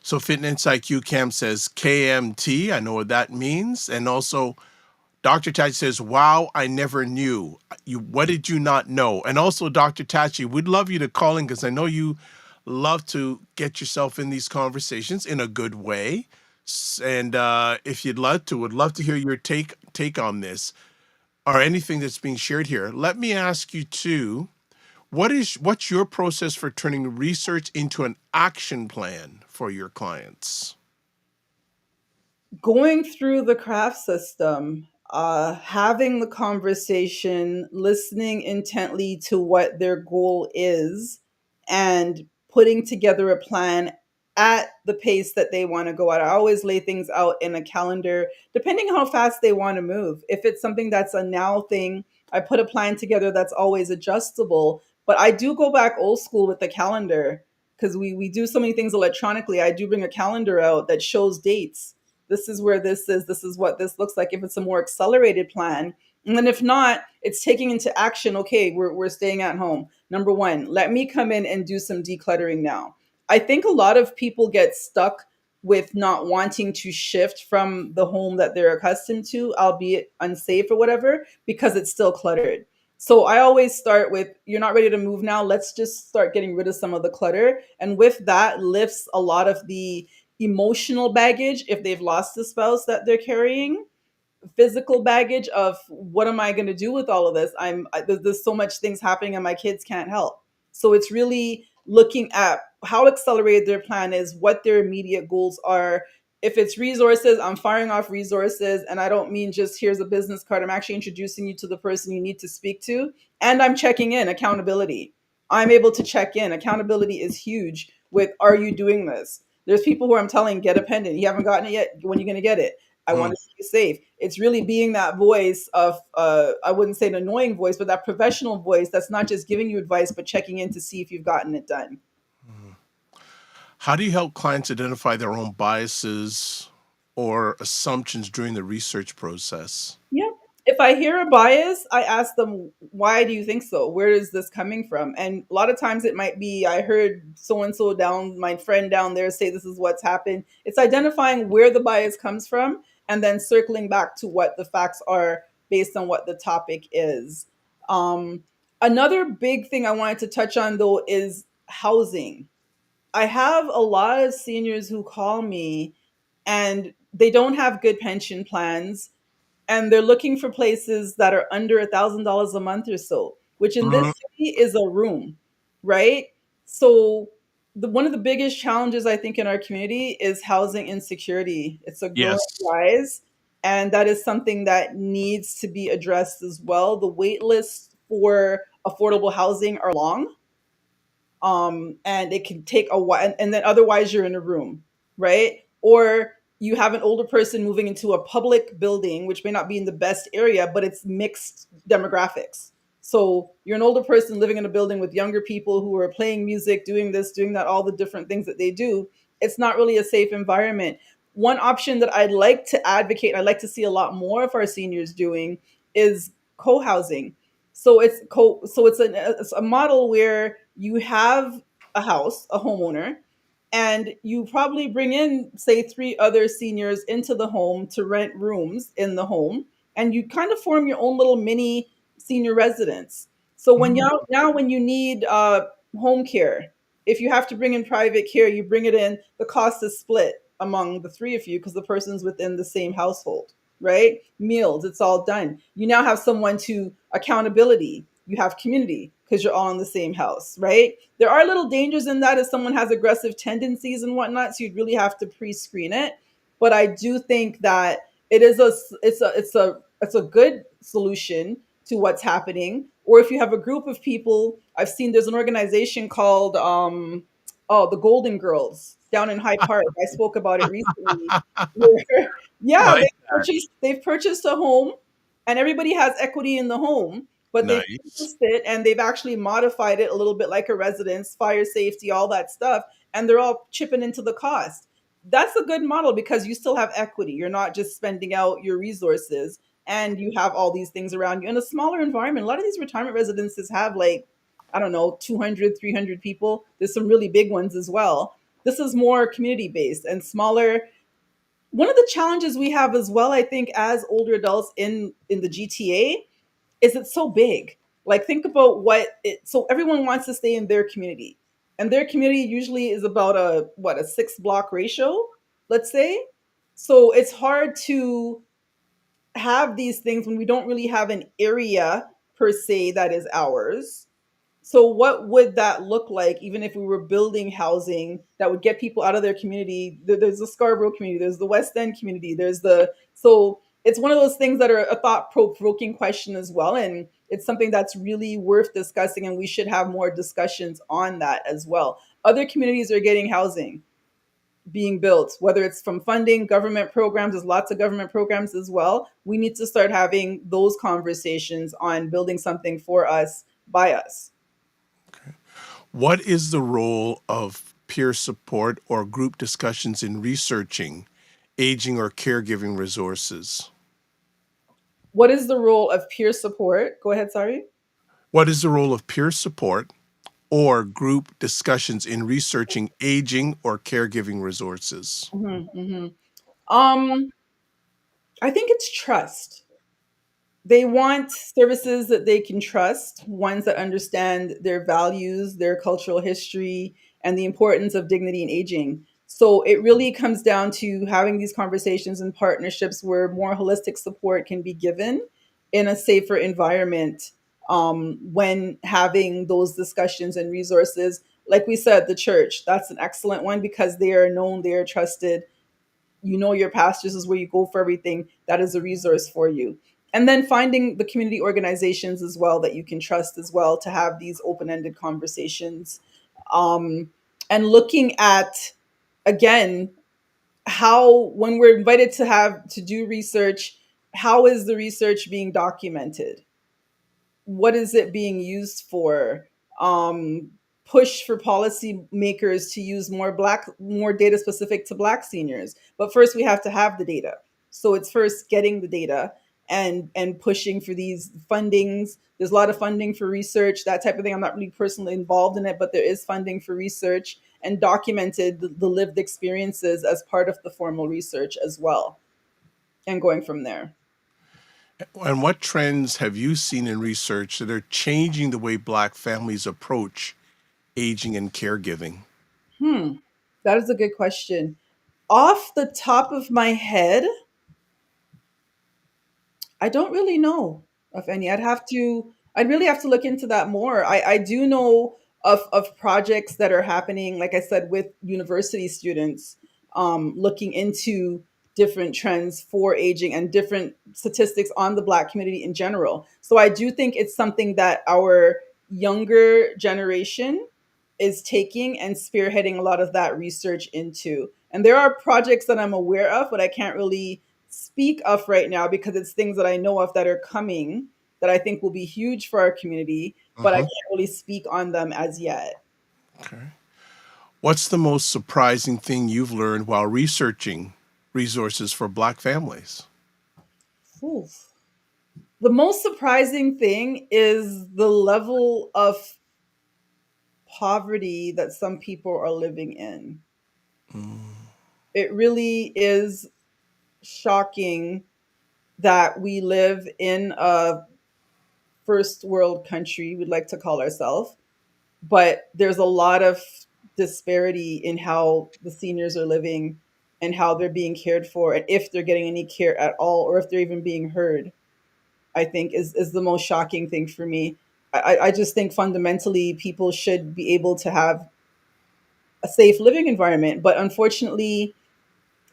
So Fitness IQ Cam says KMT. I know what that means. And also Dr. Tachi says, wow, I never knew. What did you not know? And also, Dr. Tachi, we'd love you to call in because I know you love to get yourself in these conversations in a good way. And if you'd love to, would love to hear your take on this or anything that's being shared here. Let me ask you too, what's your process for turning research into an action plan for your clients? Going through the craft system, having the conversation, listening intently to what their goal is, and putting together a plan at the pace that they want to go at. I always lay things out in a calendar, depending how fast they want to move. If it's something that's a now thing, I put a plan together that's always adjustable. But I do go back old school with the calendar, because we do so many things electronically. I do bring a calendar out that shows dates. This is where this is what this looks like if it's a more accelerated plan. And then if not, it's taking into action. Okay, we're staying at home. Number one, let me come in and do some decluttering now. I think a lot of people get stuck with not wanting to shift from the home that they're accustomed to, albeit unsafe or whatever, because it's still cluttered. So I always start with, you're not ready to move now. Let's just start getting rid of some of the clutter. And with that lifts a lot of the emotional baggage if they've lost a spouse that they're carrying, physical baggage of what am I going to do with all of this? There's so much things happening and my kids can't help. So it's really looking at how accelerated their plan is, what their immediate goals are. If it's resources, I'm firing off resources, and I don't mean just here's a business card. I'm actually introducing you to the person you need to speak to, and I'm checking in. Accountability. I'm able to check in. Accountability is huge with, are you doing this? There's people who I'm telling, get a pendant. You haven't gotten it yet. When are you going to get it? I want Mm. to see you safe. It's really being that voice of, I wouldn't say an annoying voice, but that professional voice that's not just giving you advice, but checking in to see if you've gotten it done. How do you help clients identify their own biases or assumptions during the research process? Yeah. If I hear a bias, I ask them, why do you think so? Where is this coming from? And a lot of times it might be, I heard so and so down, my friend down there say this is what's happened. It's identifying where the bias comes from and then circling back to what the facts are based on what the topic is. Um, Another big thing I wanted to touch on though is housing. I have a lot of seniors who call me and they don't have good pension plans and they're looking for places that are under $1,000 a month or so, which in this Mm. city is a room, right? So one of the biggest challenges I think in our community is housing insecurity. It's a growing Yes. rise, and that is something that needs to be addressed as well. The wait lists for affordable housing are long, and it can take a while, and then otherwise you're in a room, right? Or you have an older person moving into a public building which may not be in the best area, but it's mixed demographics. So you're an older person living in a building with younger people who are playing music, doing this, doing that, all the different things that they do. It's not really a safe environment. One option that I'd like to advocate, I'd like to see a lot more of our seniors doing, is co-housing. It's a model where you have a house, a homeowner, and you probably bring in, say, three other seniors into the home to rent rooms in the home, and you kind of form your own little mini senior residence. So Mm. when you need home care, if you have to bring in private care, you bring it in. The cost is split among the three of you because the person's within the same household, right? Meals, it's all done. You now have someone to accountability. You have community because you're all in the same house, right? There are little dangers in that if someone has aggressive tendencies and whatnot, so you'd really have to pre-screen it. But I do think that it's a good solution to what's happening. Or if you have a group of people, I've seen there's an organization called the Golden Girls down in Hyde Park. I spoke about it recently. Where, yeah, Like that. they've purchased a home, and everybody has equity in the home, but they've Nice. purchased it and they've actually modified it a little bit like a residence, fire safety, all that stuff, and they're all chipping into the cost. That's a good model because you still have equity. You're not just spending out your resources, and you have all these things around you in a smaller environment. A lot of these retirement residences have, like, I don't know, 200, 300 people. There's some really big ones as well. This is more community based and smaller. One of the challenges we have as well, I think, as older adults in the GTA, is it's so big. Like, think about so everyone wants to stay in their community, and their community usually is about a 6 block ratio, let's say. So it's hard to have these things when we don't really have an area per se that is ours. So what would that look like, even if we were building housing that would get people out of their community? There's the Scarborough community, there's the West End community, so it's one of those things that are a thought-provoking question as well, and it's something that's really worth discussing, and we should have more discussions on that as well. Other communities are getting housing being built, whether it's from funding, government programs. There's lots of government programs as well. We need to start having those conversations on building something for us by us. What is the role of peer support or group discussions in researching aging or caregiving resources? What is the role of peer support? Go ahead, sorry. What is the role of peer support or group discussions in researching aging or caregiving resources? Um, I think it's trust. They want services that they can trust, ones that understand their values, their cultural history, and the importance of dignity in aging. So it really comes down to having these conversations and partnerships where more holistic support can be given in a safer environment, when having those discussions and resources. Like we said, the church, that's an excellent one because they are known, they are trusted. You know your pastors is where you go for everything. That is a resource for you. And then finding the community organizations as well that you can trust as well to have these open-ended conversations, um, and looking at, again, how, when we're invited to have to do research, how is the research being documented? What is it being used for? um Push for policymakers to use more data specific to black seniors, but first we have to have the data. So it's first getting the data and pushing for these fundings. There's a lot of funding for research, that type of thing. I'm not really personally involved in it, but there is funding for research, and documented the lived experiences as part of the formal research as well, and going from there. And what trends have you seen in research that are changing the way Black families approach aging and caregiving? Hmm, that is a good question. Off the top of my head, I don't really know of any. I'd really have to look into that more. I do know of projects that are happening, like I said, with university students, looking into different trends for aging and different statistics on the Black community in general. So I do think it's something that our younger generation is taking and spearheading a lot of that research into. And there are projects that I'm aware of, but I can't really speak of right now because it's things that I know of that are coming that I think will be huge for our community, but I Hmm. can't really speak on them as yet. Okay. What's the most surprising thing you've learned while researching resources for Black families? Oof. The most surprising thing is the level of poverty that some people are living in. Mm. It really is shocking that we live in a first world country, we'd like to call ourselves, but there's a lot of disparity in how the seniors are living and how they're being cared for, and if they're getting any care at all, or if they're even being heard. I think is the most shocking thing for me. I just think fundamentally people should be able to have a safe living environment, but unfortunately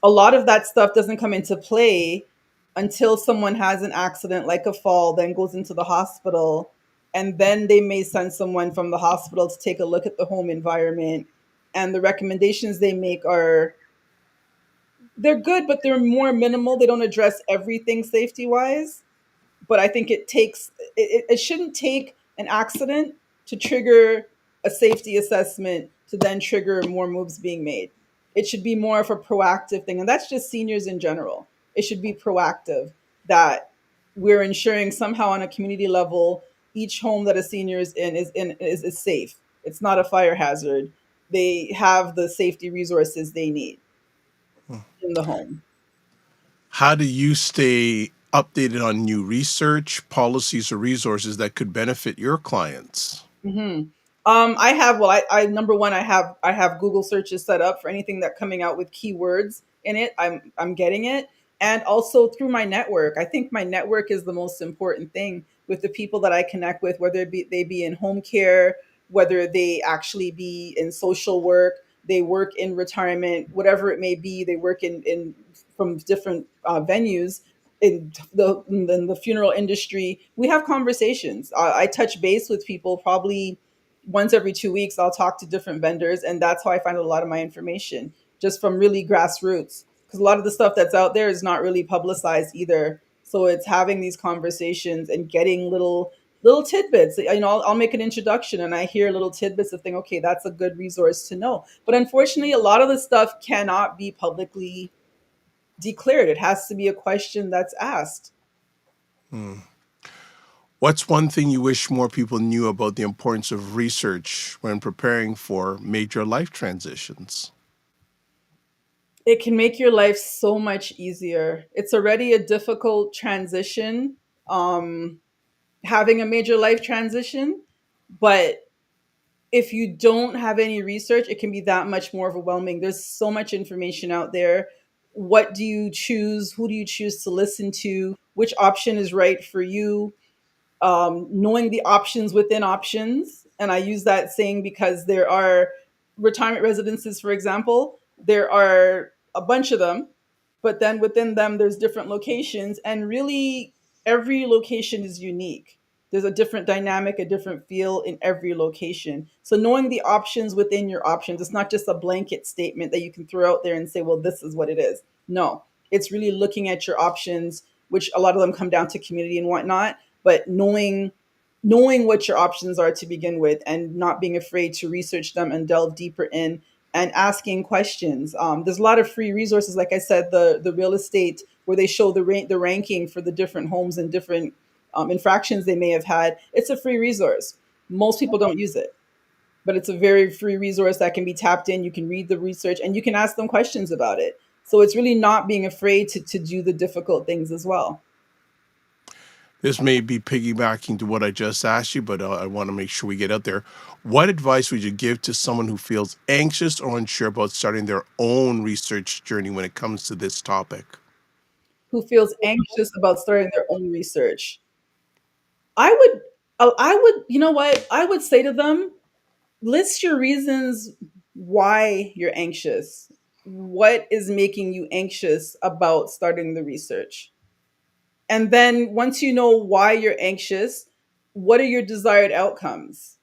a lot of that stuff doesn't come into play until someone has an accident like a fall, then goes into the hospital, and then they may send someone from the hospital to take a look at the home environment. And the recommendations they make are, they're good, but they're more minimal. They don't address everything safety wise. But I think it shouldn't take an accident to trigger a safety assessment to then trigger more moves being made. It should be more of a proactive thing, and that's just seniors in general. It should be proactive, that we're ensuring somehow on a community level each home that a senior is in is safe. It's not a fire hazard. They have the safety resources they need Hmm. in the home. How do you stay updated on new research, policies, or resources that could benefit your clients? hmm I have, well, I number one, I have Google searches set up for anything that coming out with keywords in it. I'm getting it, and also through my network. I think my network is the most important thing with the people that I connect with, whether they be in home care, whether they actually be in social work, they work in retirement, whatever it may be. They work in from different venues in the funeral industry. We have conversations. I touch base with people probably once every 2 weeks. I'll talk to different vendors, and that's how I find a lot of my information, just from really grassroots. Because a lot of the stuff that's out there is not really publicized either. So it's having these conversations and getting little tidbits. I'll make an introduction and I hear little tidbits of thing. Okay, that's a good resource to know. But unfortunately, a lot of the stuff cannot be publicly declared. It has to be a question that's asked. Hmm. What's one thing you wish more people knew about the importance of research when preparing for major life transitions? It can make your life so much easier. It's already a difficult transition, um, having a major life transition, but if you don't have any research, it can be that much more overwhelming. There's so much information out there. What do you choose? Who do you choose to listen to? Which option is right for you? Knowing the options within options. And I use that saying because there are retirement residences, for example, there are a bunch of them, but then within them, there's different locations. And really, every location is unique. There's a different dynamic, a different feel in every location. So knowing the options within your options, it's not just a blanket statement that you can throw out there and say, well, this is what it is. No, it's really looking at your options, which a lot of them come down to community and whatnot, but knowing what your options are to begin with and not being afraid to research them and delve deeper in and asking questions. There's a lot of free resources, like I said, the real estate where they show the ranking for the different homes and different infractions they may have had. It's a free resource. Most people don't use it, but it's a very free resource that can be tapped in. You can read the research and you can ask them questions about it. So it's really not being afraid to do the difficult things as well. This may be piggybacking to what I just asked you, but I want to make sure we get out there. What advice would you give to someone who feels anxious or unsure about starting their own research journey when it comes to this topic? Who feels anxious about starting their own research? I would, you know what? I would say to them, list your reasons why you're anxious. What is making you anxious about starting the research? And then once you know why you're anxious, what are your desired outcomes?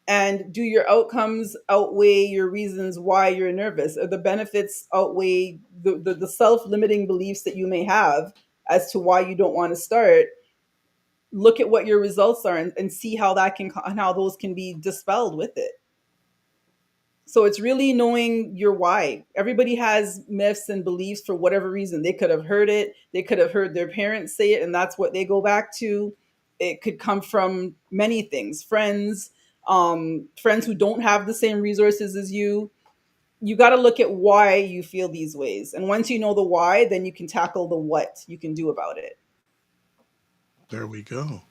And do your outcomes outweigh your reasons why you're nervous? Or the benefits outweigh the self limiting beliefs that you may have as to why you don't want to start? Look at what your results are and see how how those can be dispelled with it. So it's really knowing your why. Everybody has myths and beliefs for whatever reason. They could have heard it, they could have heard their parents say it, and that's what they go back to. It could come from many things, friends who don't have the same resources as you. You got to look at why you feel these ways. And once you know the why, then you can tackle the what you can do about it. There we go.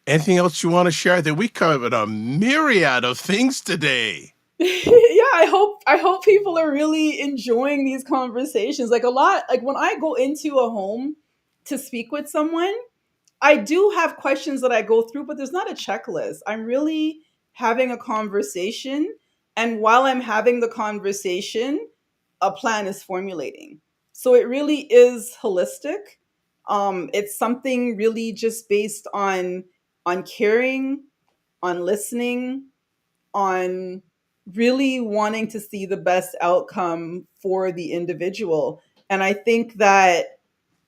Anything else you want to share? That we covered a myriad of things today. Yeah, I hope people are really enjoying these conversations. Like a lot, like when I go into a home to speak with someone, I do have questions that I go through, but there's not a checklist. I'm really having a conversation, and while I'm having the conversation, a plan is formulating. So it really is holistic. It's something really just based on caring, on listening, on really wanting to see the best outcome for the individual. And I think that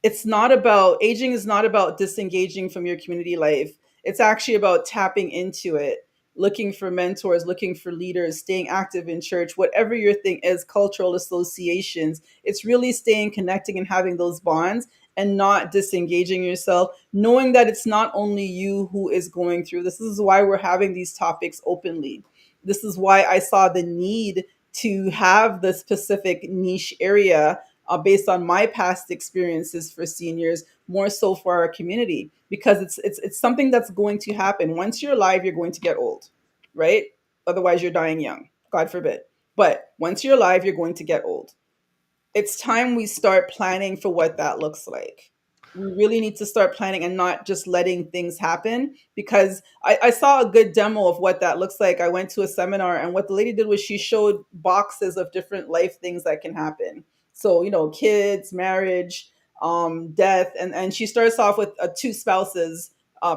it's not about aging is not about disengaging from your community life. It's actually about tapping into it, looking for mentors, looking for leaders, staying active in church, whatever your thing is, cultural associations. It's really staying connecting and having those bonds and not disengaging yourself, knowing that it's not only you who is going through this. This is why we're having these topics openly. This is why I saw the need to have the specific niche area based on my past experiences for seniors, more so for our community, because it's something that's going to happen. Once you're alive, you're going to get old, right? Otherwise, you're dying young, God forbid. But once you're alive, you're going to get old. It's time we start planning for what that looks like. We really need to start planning and not just letting things happen, because I saw a good demo of what that looks like. I went to a seminar, and what the lady did was she showed boxes of different life things that can happen. So, kids, marriage, death. And she starts off with two spouses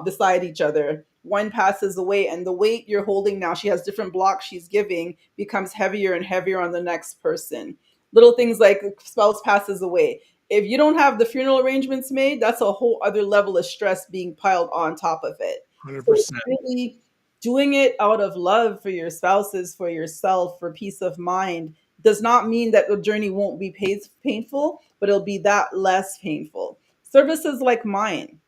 beside each other. One passes away, and the weight you're holding now, she has different blocks she's giving, becomes heavier and heavier on the next person. Little things like spouse passes away. If you don't have the funeral arrangements made, that's a whole other level of stress being piled on top of it. So it's 100%. really doing it out of love for your spouses, for yourself, for peace of mind does not mean that the journey won't be painful, but it'll be that less painful. Services like mine,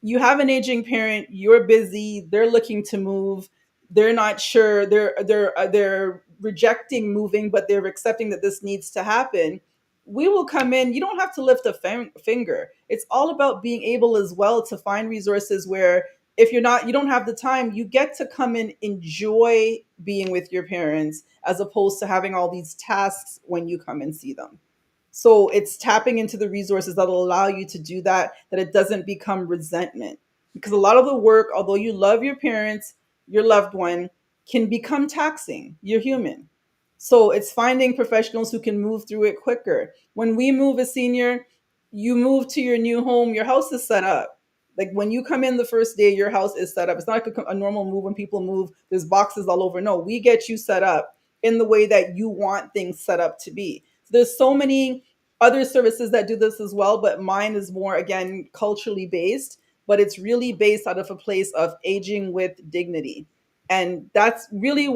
you have an aging parent, you're busy, they're looking to move, they're not sure, they're rejecting moving, but they're accepting that this needs to happen. We will come in. You don't have to lift a finger. It's all about being able as well to find resources where, if you don't have the time, you get to come in, enjoy being with your parents, as opposed to having all these tasks when you come and see them. So it's tapping into the resources that'll allow you to do that, that it doesn't become resentment. Because a lot of the work, although you love your parents, your loved one, can become taxing. You're human. So it's finding professionals who can move through it quicker. When we move a senior, you move to your new home, your house is set up. Like when you come in the first day, your house is set up. It's not like a normal move when people move, there's boxes all over. No, we get you set up in the way that you want things set up to be. There's so many other services that do this as well, but mine is more, again, culturally based, but it's really based out of a place of aging with dignity. And that's really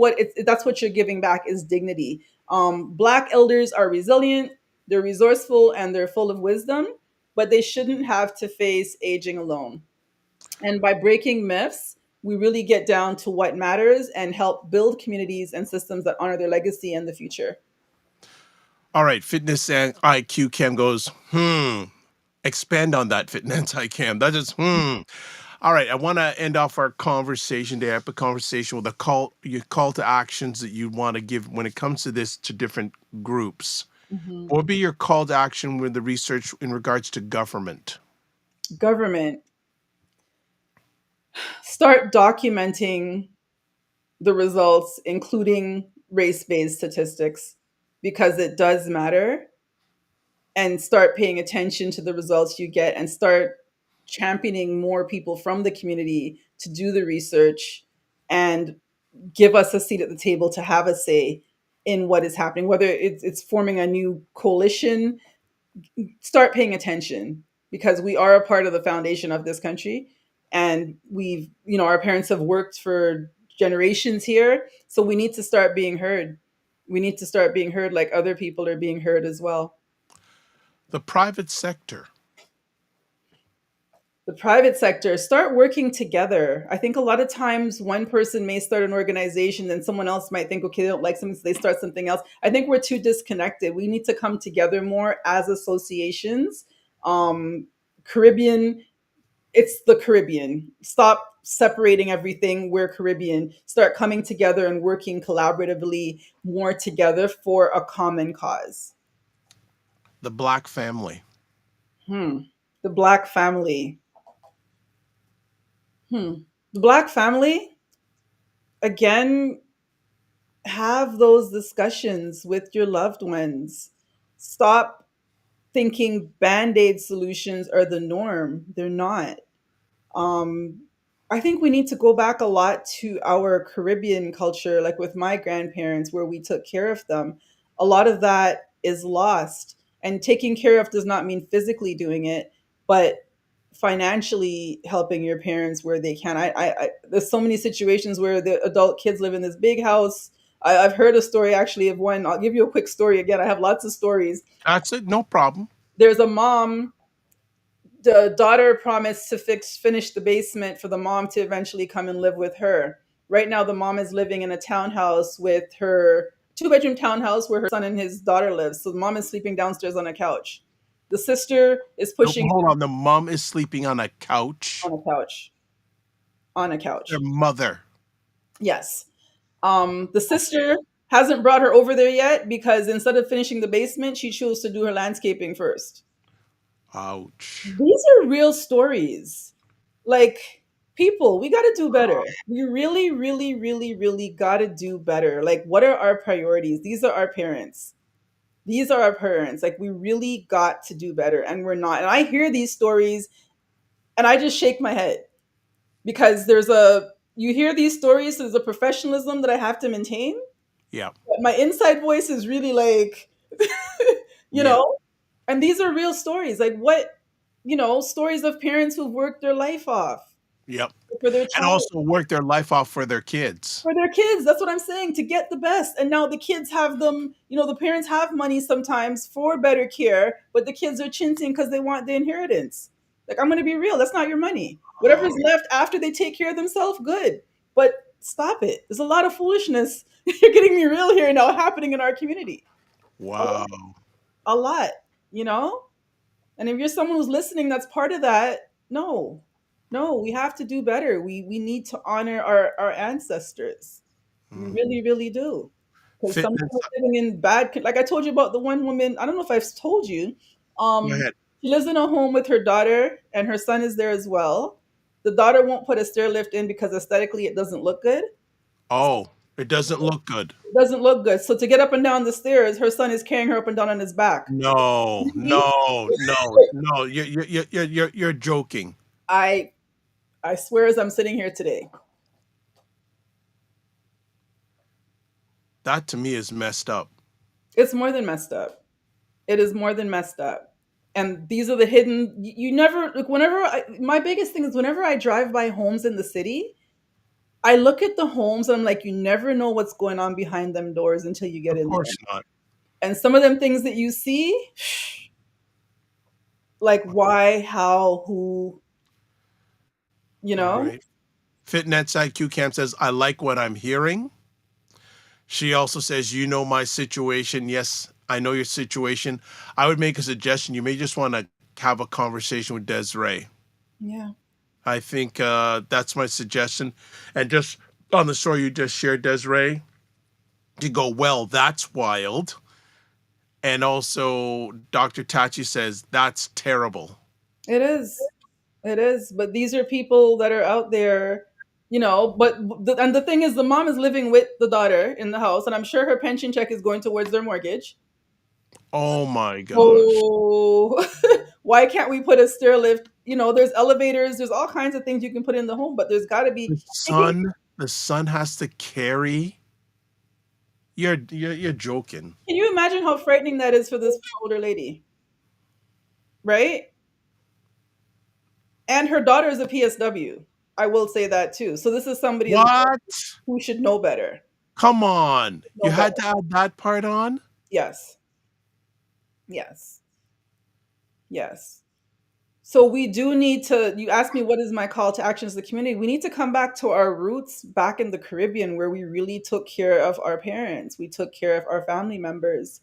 that's what you're giving back, is dignity. Black elders are resilient, they're resourceful, and they're full of wisdom, but they shouldn't have to face aging alone. And by breaking myths, we really get down to what matters and help build communities and systems that honor their legacy in the future. All right, fitness and IQ Cam goes, expand on that, fitness IQ. That is, All right, I want to end off our conversation, the epic conversation, with your call to actions that you want to give when it comes to this to different groups. Mhm. What would be your call to action with the research in regards to government? Government, start documenting the results, including race-based statistics, because it does matter, and start paying attention to the results you get and start championing more people from the community to do the research and give us a seat at the table to have a say in what is happening, whether it's forming a new coalition. Start paying attention, because we are a part of the foundation of this country, and our parents have worked for generations here, so we need to start being heard. We need to start being heard like other people are being heard as well. The private sector. The private sector, start working together. I think a lot of times one person may start an organization, then someone else might think, okay, they don't like something, so they start something else. I think we're too disconnected. We need to come together more as associations. Caribbean, it's the Caribbean. Stop separating everything. We're Caribbean. Start coming together and working collaboratively more together for a common cause. The Black family. The Black family. The Black family, again, have those discussions with your loved ones. Stop thinking band-aid solutions are the norm. They're not. Um, I think we need to go back a lot to our Caribbean culture, like with my grandparents, where we took care of them. A lot of that is lost. And taking care of does not mean physically doing it, but financially helping your parents where they can. There's so many situations where the adult kids live in this big house. I've heard a story actually of one. I'll give you a quick story again. I have lots of stories. That's it. No problem. There's a mom. The daughter promised to finish the basement for the mom to eventually come and live with her. Right now, the mom is living in a townhouse with her two-bedroom townhouse where her son and his daughter live. So the mom is sleeping downstairs on a couch. The sister is pushing Hold on. The mom is sleeping on a couch. on a couch. On a couch. Their mother. Yes. The sister hasn't brought her over there yet because instead of finishing the basement, she chose to do her landscaping first. Ouch. These are real stories. Like, people, we got to do better. We really, really, really, really got to do better. Like, what are our priorities? These are our parents. These are our parents. Like, we really got to do better, and we're not. And I hear these stories and I just shake my head, because you hear these stories, so there's a professionalism that I have to maintain. Yeah. But my inside voice is really like, Yeah. know, and these are real stories. Like, stories of parents who've worked their life off Yep. for their And child. also work their life off for their kids. For their kids. That's what I'm saying, to get the best. And now the kids have them, the parents have money sometimes for better care, but the kids are chinting because they want the inheritance. Like, I'm going to be real. That's not your money. Whatever's left after they take care of themselves, good. But stop it. There's a lot of foolishness. You're getting me real here now, happening in our community. Wow. A lot, And if you're someone who's listening that's part of that, no, we have to do better. We need to honor our ancestors. We really, really do. Because some Fitness. people are living in like I told you about the one woman, I don't know if I've told you. Go ahead. She lives in a home with her daughter, and her son is there as well. The daughter won't put a stair lift in because aesthetically it doesn't look good. Oh, it doesn't look good. It doesn't look good. So to get up and down the stairs, her son is carrying her up and down on his back. No. You're joking. I I swear as I'm sitting here today. That to me is messed up. It's more than messed up. It is more than messed up. And these are the hidden you never like my biggest thing is whenever I drive by homes in the city, I look at the homes and I'm like, you never know what's going on behind them doors until you get Of in there. course not. And some of them things that you see, like why, how, who, you know? Right. Fitnets IQ Camp says, I like what I'm hearing. She also says, you know my situation. Yes, I know your situation. I would make a suggestion. You may just want to have a conversation with Desiree. Yeah. I think that's my suggestion. And just on the story you just shared, Desiree, to go, well, that's wild. And also, Dr. Tachi says, that's terrible. It is. It is. But these are people that are out there, and the thing is, the mom is living with the daughter in the house, and I'm sure her pension check is going towards their mortgage. Oh my gosh. Oh, why can't we put a stair lift? There's elevators, there's all kinds of things you can put in the home, but there's got to be. The son has to carry. You're joking. Can you imagine how frightening that is for this older lady? Right? And her daughter is a PSW. I will say that too. So this is somebody What? who should know better. Come on. Know You had better. to add that part on? Yes. Yes. Yes. So we do need to, you asked me what is my call to action as the community. We need to come back to our roots back in the Caribbean where we really took care of our parents. We took care of our family members.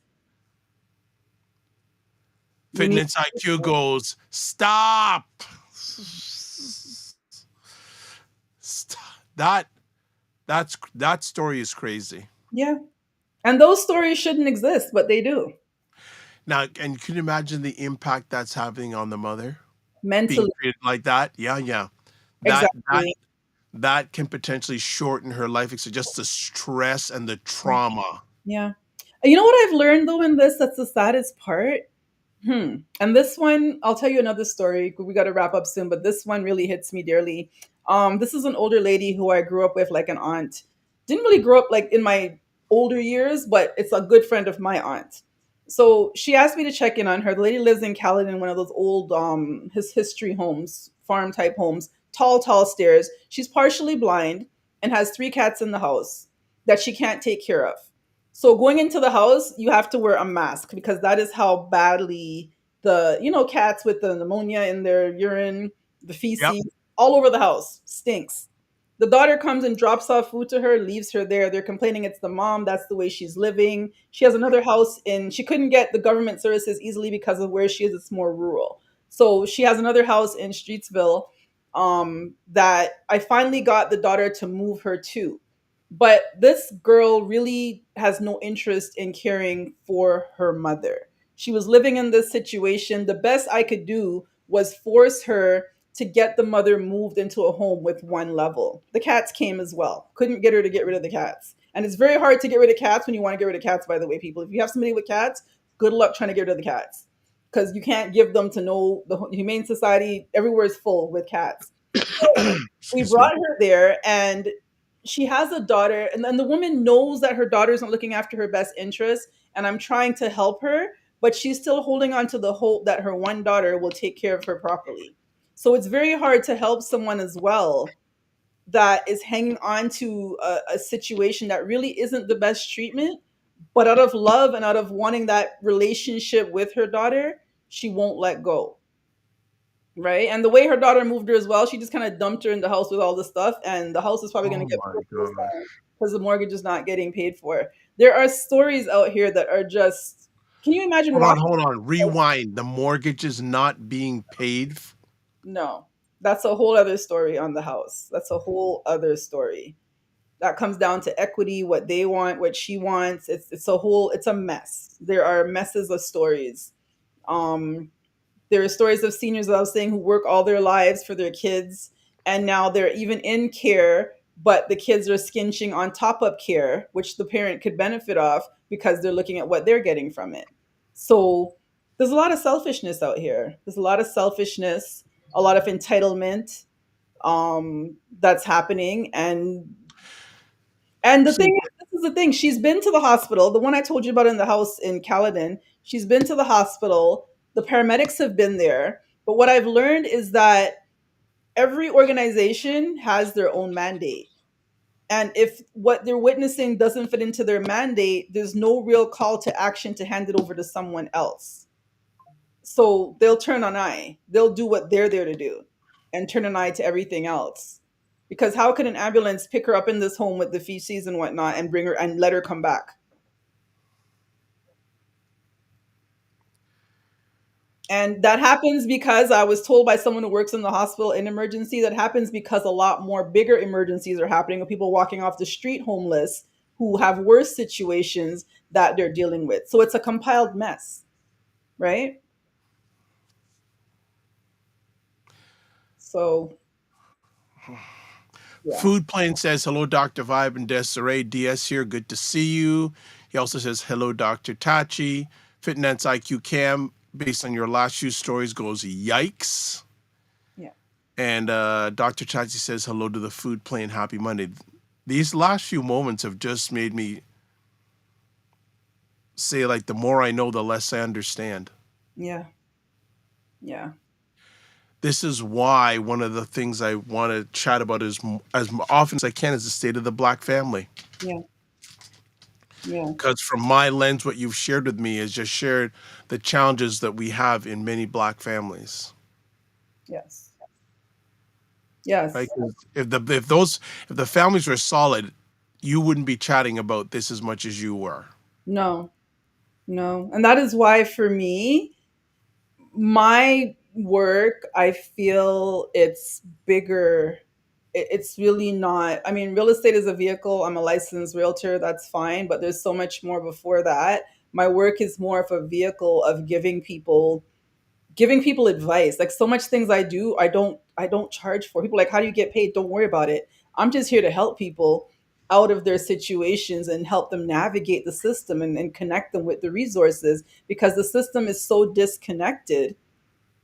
We need Fitness IQ goes, stop. Stop. That story is crazy. Yeah. And those stories shouldn't exist, but they do. Now, and can you imagine the impact that's having on the mother? Being Mentally. treated like that? Yeah. Exactly. That can potentially shorten her life. It's just the stress and the trauma. Yeah. You know what I've learned though in this that's the saddest part? And this one, I'll tell you another story. We got to wrap up soon, but this one really hits me dearly. This is an older lady who I grew up with like an aunt. Didn't really grow up like in my older years, but it's a good friend of my aunt. So she asked me to check in on her. The lady lives in Caledon, one of those old his history homes, farm type homes, tall stairs. She's partially blind and has 3 cats in the house that she can't take care of. So going into the house, you have to wear a mask because that is how badly cats with the pneumonia in their urine, the Yep. feces, all over the house, stinks. The daughter comes and drops off food to her, leaves her there. They're complaining it's the mom. That's the way she's living. She has another house she couldn't get the government services easily because of where she is. It's more rural. So she has another house in Streetsville that I finally got the daughter to move her to. But this girl really has no interest in caring for her mother. She was living in this situation. The best I could do was force her to get the mother moved into a home with one level. The cats came as well. Couldn't get her to get rid of the cats. And it's very hard to get rid of cats when you want to get rid of cats, by the way, people. If you have somebody with cats, good luck trying to get rid of the cats. Because you can't give them to the Humane Society. Everywhere is full with cats. So we Excuse me. brought her there and she has a daughter, and then the woman knows that her daughter isn't looking after her best interest, and I'm trying to help her, but she's still holding on to the hope that her one daughter will take care of her properly. So it's very hard to help someone as well that is hanging on to a situation that really isn't the best treatment, but out of love and out of wanting that relationship with her daughter, she won't let go. Right. And the way her daughter moved her as well, she just kind of dumped her in the house with all the stuff. And the house is probably going Oh to get my foreclosed gosh. on because the mortgage is not getting paid for. There are stories out here that are just, can you imagine Hold on. Rewind. The mortgage is not being paid. No, that's a whole other story on the house. That's a whole other story. That comes down to equity, what they want, what she wants. It's a mess. There are messes of stories. Um, There are stories of seniors that I was saying who work all their lives for their kids, and now they're even in care, but the kids are skinching on top up care, which the parent could benefit off because they're looking at what they're getting from it. So there's a lot of selfishness out here. There's a lot of selfishness. a lot of entitlement that's happening. And the So thing is, this is the thing. She's been to the hospital. The one I told you about in the house in Caledon, she's been to the hospital. The paramedics have been there. But what I've learned is that every organization has their own mandate. And if what they're witnessing doesn't fit into their mandate, there's no real call to action to hand it over to someone else. So they'll turn an eye. They'll do what they're there to do and turn an eye to everything else. Because how could an ambulance pick her up in this home with the feces and whatnot and bring her and let her come back? And that happens because I was told by someone who works in the hospital in emergency, that happens because a lot more bigger emergencies are happening with people walking off the street homeless who have worse situations that they're dealing with. So it's a compiled mess, right? So, yeah. Food Plane says, hello, Dr. Vibe and Desiree. DS here. Good to see you. He also says, hello, Dr. Tachi. Fitness IQ Cam, based on your last few stories, goes, yikes. Yeah. And Dr. Tachi says, hello to the Food Plane. Happy Monday. These last few moments have just made me say, like, the more I know, the less I understand. Yeah. Yeah. This is why one of the things I want to chat about as often as I can is the state of the Black family. Yeah. Yeah. Because from my lens, what you've shared with me is just shared the challenges that we have in many Black families. Yes. Yes. Right? If the families were solid, you wouldn't be chatting about this as much as you were. No. No. And that is why for me, my work, I feel it's bigger. It's really not. I mean, real estate is a vehicle. I'm a licensed realtor. That's fine. But there's so much more before that. My work is more of a vehicle of giving people advice. Like so much things I do, I don't charge for. People are like, how do you get paid? Don't worry about it. I'm just here to help people out of their situations and help them navigate the system and connect them with the resources, because the system is so disconnected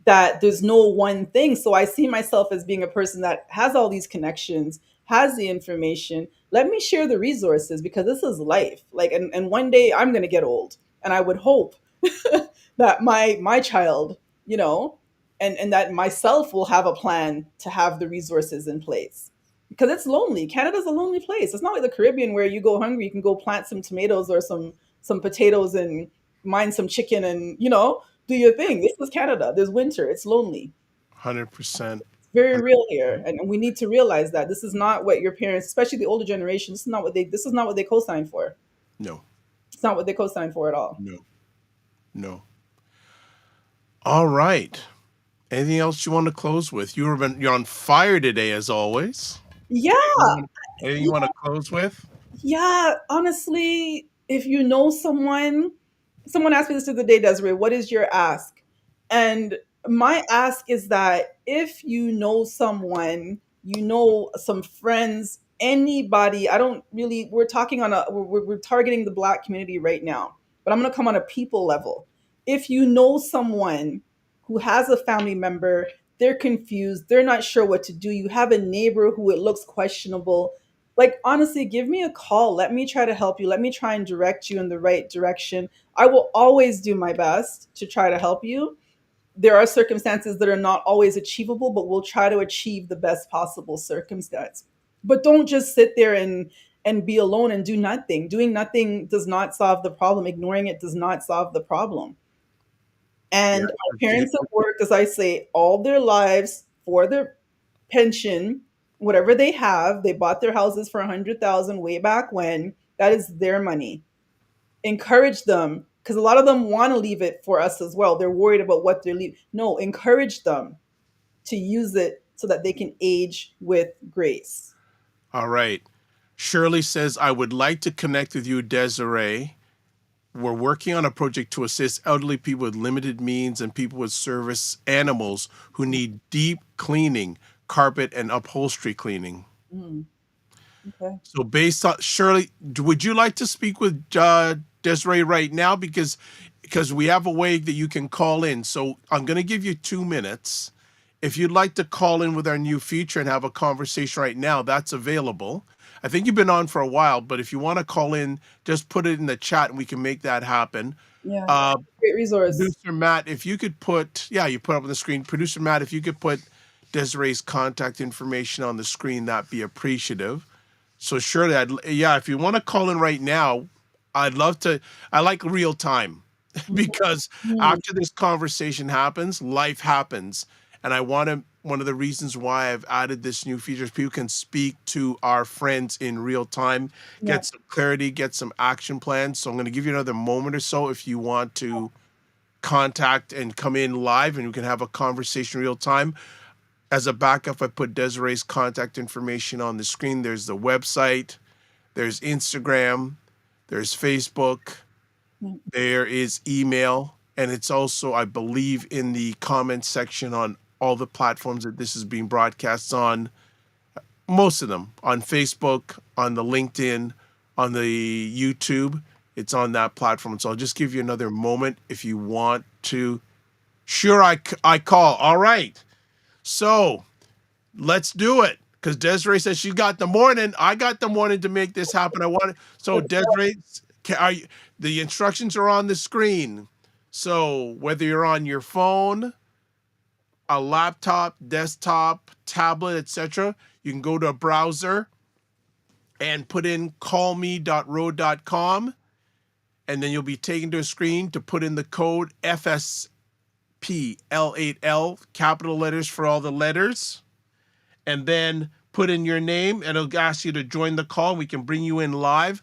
that there's no one thing. So I see myself as being a person that has all these connections, has the information. Let me share the resources, because this is life. Like, and one day I'm going to get old, and I would hope that my child, and that myself will have a plan to have the resources in place, because it's lonely. Canada's a lonely place. It's not like the Caribbean where you go hungry, you can go plant some tomatoes or some potatoes and mine some chicken and do your thing. This is Canada. There's winter. It's lonely. 100%. It's very real here, and we need to realize that this is not what your parents, especially the older generation, this is not what they co-signed for. No. It's not what they co-signed for at all. No. All right. Anything else you want to close with? You're on fire today, as always. Yeah. Anything you want to close with? Yeah. Honestly, if you know someone asked me this the other day, Desiree, what is your ask? And my ask is that if you know someone, some friends, anybody, we're talking we're targeting the Black community right now, but I'm going to come on a people level. If you know someone who has a family member, they're confused, they're not sure what to do, you have a neighbor who it looks questionable, like honestly, give me a call. Let me try to help you. Let me try and direct you in the right direction. I will always do my best to try to help you. There are circumstances that are not always achievable, but we'll try to achieve the best possible circumstance. But don't just sit there and be alone and do nothing. Doing nothing does not solve the problem. Ignoring it does not solve the problem. And our parents have worked, as I say, all their lives for their pension, whatever they have. They bought their houses for 100,000 way back when. That is their money. Encourage them, because a lot of them want to leave it for us as well. They're worried about what they're leaving. No, encourage them to use it so that they can age with grace. All right. Shirley says, I would like to connect with you, Desiree. We're working on a project to assist elderly people with limited means and people with service animals who need deep cleaning, carpet and upholstery cleaning. Okay. So based on, Shirley, would you like to speak with Desiree right now? Because we have a way that you can call in. So I'm going to give you 2 minutes. If you'd like to call in with our new feature and have a conversation right now, that's available. I think you've been on for a while, but if you want to call in, just put it in the chat and we can make that happen. Yeah. Uh, Great resource. Producer Matt, if you could put, yeah, you put up on the screen. Producer Matt, if you could put Desiree's contact information on the screen, that'd be appreciative. So surely, if you want to call in right now, I'd love to. I like real time because after this conversation happens, life happens, and I want to. One of the reasons why I've added this new feature is people can speak to our friends in real time, get some clarity, get some action plans. So I'm going to give you another moment or so if you want to contact and come in live, and we can have a conversation in real time. As a backup, I put Desiree's contact information on the screen. There's the website, there's Instagram, there's Facebook, there is email, and it's also, I believe, in the comment section on all the platforms that this is being broadcast on. Most of them on Facebook, on the LinkedIn, on the YouTube. It's on that platform. So I'll just give you another moment if you want to. Sure, I call. All right. So let's do it. Because Desiree says she got the morning. I got the morning to make this happen. I want it. So Desiree, the instructions are on the screen. So whether you're on your phone, a laptop, desktop, tablet, etc., you can go to a browser and put in callme.ro.com, and then you'll be taken to a screen to put in the code FSPL8L, capital letters for all the letters, and then put in your name, and it'll ask you to join the call. We can bring you in live.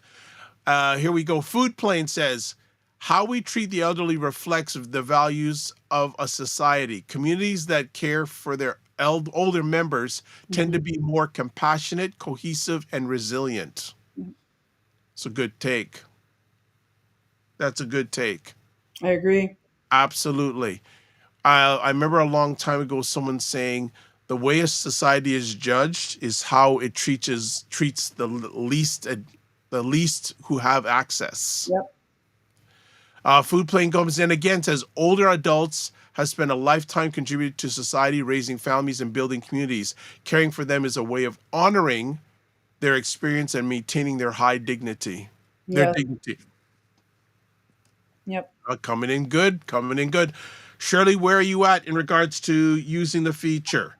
Here we go. Food Plane says, how we treat the elderly reflects the values of a society. Communities that care for their older members tend to be more compassionate, cohesive, and resilient. It's a good take. That's a good take. I agree. Absolutely. I remember a long time ago someone saying the way a society is judged is how it treats the least who have access. Yep. Food Plane comes in again, says older adults have spent a lifetime contributing to society, raising families and building communities. Caring for them is a way of honoring their experience and maintaining their high dignity. Their dignity. Yep. Coming in good. Shirley, where are you at in regards to using the feature?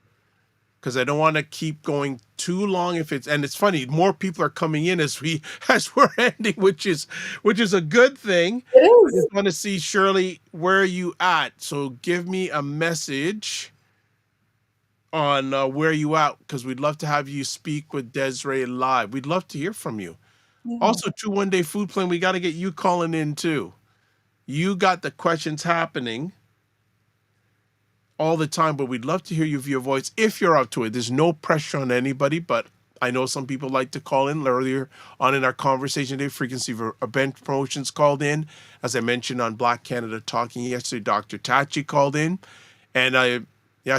Because I don't want to keep going too long. And it's funny, more people are coming in as we're ending, which is a good thing. It is. I just want to see, Shirley, where are you at? So give me a message on where you at, because we'd love to have you speak with Desiree live. We'd love to hear from you. Yeah. Also, 2-1-day food plan, we got to get you calling in too. You got the questions happening all the time, but we'd love to hear your voice if you're up to it. There's no pressure on anybody, but I know some people like to call in. Earlier on in our conversation today, Frequency for Event Promotions called in. As I mentioned on Black Canada Talking yesterday, Dr. Tachi called in. And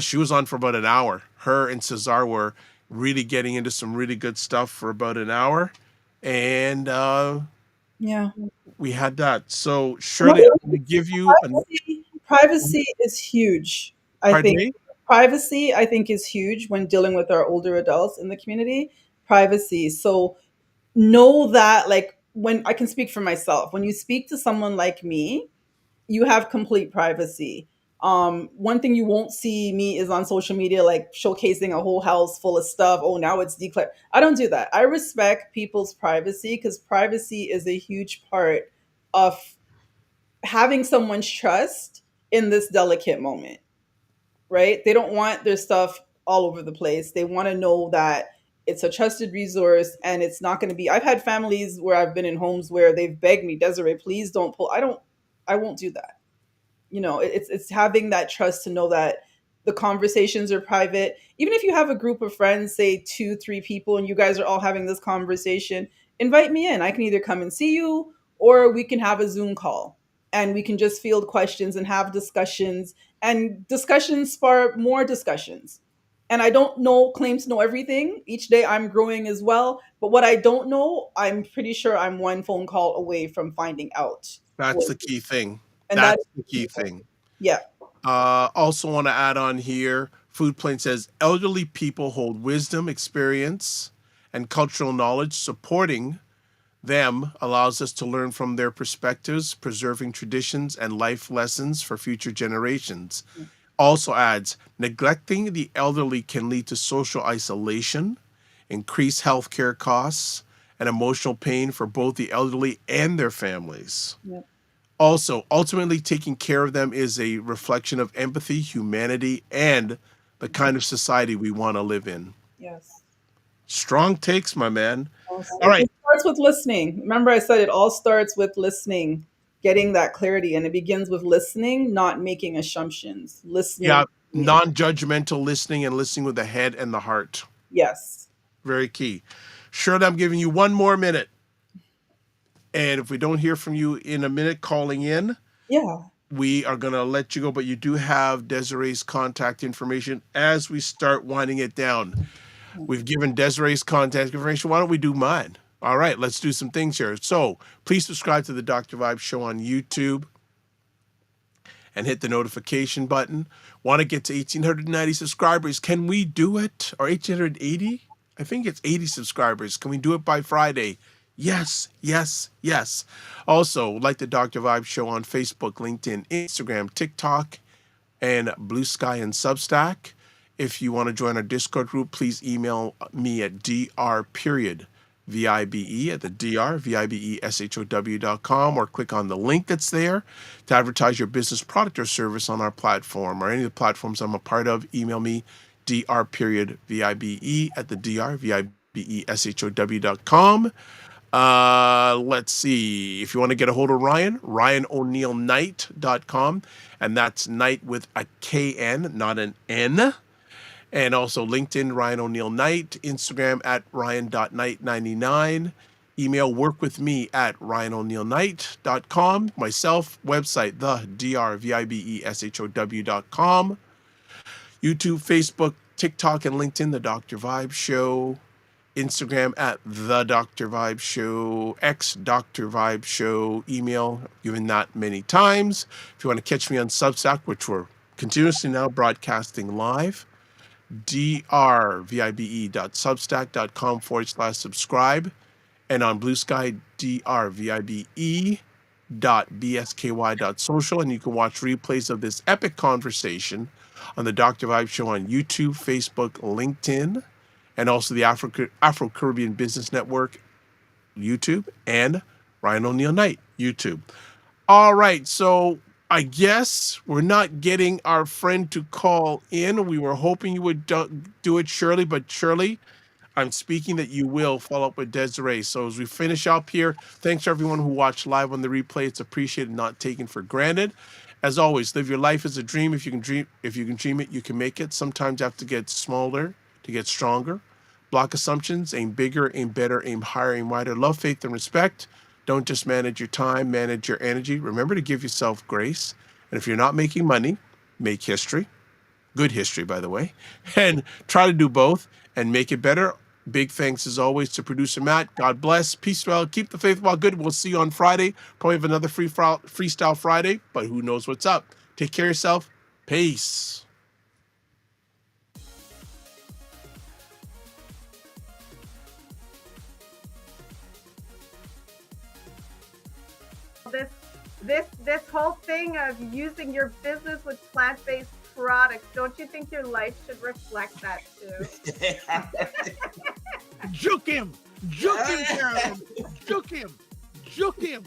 she was on for about an hour. Her and Cesar were really getting into some really good stuff for about an hour. And we had that. So Shirley, I'm going to give you privacy is huge. I think privacy, is huge when dealing with our older adults in the community. Privacy. So know that, like, when I can speak for myself, when you speak to someone like me, you have complete privacy. One thing you won't see me is on social media, like showcasing a whole house full of stuff. Oh, now it's declared. I don't do that. I respect people's privacy because privacy is a huge part of having someone's trust in this delicate moment, right? They don't want their stuff all over the place. They want to know that it's a trusted resource and it's not going to be. I've had families where I've been in homes where they've begged me, Desiree, please don't pull. I won't do that. It's having that trust to know that the conversations are private. Even if you have a group of friends, say 2-3 people, and you guys are all having this conversation, invite me in. I can either come and see you, or we can have a Zoom call and we can just field questions and have discussions, and discussions spur more discussions. And I don't claim to know everything. Each day I'm growing as well. But what I don't know, I'm pretty sure I'm one phone call away from finding out. That's the key thing. And That's the key thing. Yeah. Also want to add on here, Food Plane says elderly people hold wisdom, experience, and cultural knowledge. Supporting them allows us to learn from their perspectives, preserving traditions and life lessons for future generations. Also adds, neglecting the elderly can lead to social isolation, increased healthcare costs, and emotional pain for both the elderly and their families. Yep. Also, ultimately, taking care of them is a reflection of empathy, humanity, and the kind of society we want to live in. Yes. Strong takes, my man. Also, All right. it starts with listening. Remember, I said it all starts with listening, getting that clarity, and it begins with listening, not making assumptions. Listening. Yeah, non-judgmental listening and listening with the head and the heart. Yes. Very key. Shirley, I'm giving you one more minute. And if we don't hear from you in a minute calling in, Yeah. we are going to let you go. But you do have Desiree's contact information as we start winding it down. We've given Desiree's contact information. Why don't we do mine? All right, let's do some things here. So please subscribe to the Dr. Vibe Show on YouTube and hit the notification button. Want to get to 1,890 subscribers? Can we do it? Or 1,880? I think it's 80 subscribers. Can we do it by Friday? Yes, yes, yes. Also, like the Dr. Vibe Show on Facebook, LinkedIn, Instagram, TikTok, and Blue Sky and Substack. If you want to join our Discord group, please email me at dr.vibe at the drvibeshow.com or click on the link that's there to advertise your business product or service on our platform or any of the platforms I'm a part of. Email me dr.vibe at the drvibeshow.com. Let's see. If you want to get a hold of Ryan, RyanOneilKnight.com, and that's Knight with a K-N, not an N. And also LinkedIn, Ryan Oneil Knight, Instagram at Ryan.Knight99, email workwithme at RyanOneilKnight.com, myself, website, the drvibeshow.com, YouTube, Facebook, TikTok, and LinkedIn, The Dr. Vibe Show, Instagram at The Dr. Vibe Show, X Dr. Vibe Show, email, given that many times. If you want to catch me on Substack, which we're continuously now broadcasting live, drvibe.substack.com/subscribe, and on Blue Sky, drvibe.bsky.social, and you can watch replays of this epic conversation on the Dr. Vibe Show on YouTube, Facebook, LinkedIn, and also the Afro Caribbean Business Network YouTube, and Ryan Oneil Knight YouTube. All right, so I guess we're not getting our friend to call in. We were hoping you would do it, Shirley, but Shirley, I'm speaking that you will follow up with Desiree. So as we finish up here, thanks to everyone who watched live on the replay. It's appreciated, not taken for granted. As always, live your life as a dream. If you can dream it, you can make it. Sometimes you have to get smaller to get stronger. Block assumptions, aim bigger, aim better, aim higher, aim wider. Love, faith, and respect. Don't just manage your time, manage your energy. Remember to give yourself grace. And if you're not making money, make history. Good history, by the way. And try to do both and make it better. Big thanks, as always, to producer Matt. God bless. Peace well. Keep the faith while good. We'll see you on Friday. Probably have another Freestyle Friday, but who knows what's up. Take care of yourself. Peace. This whole thing of using your business with plant-based products, don't you think your life should reflect that too? Juke him, Carolyn. Juke him.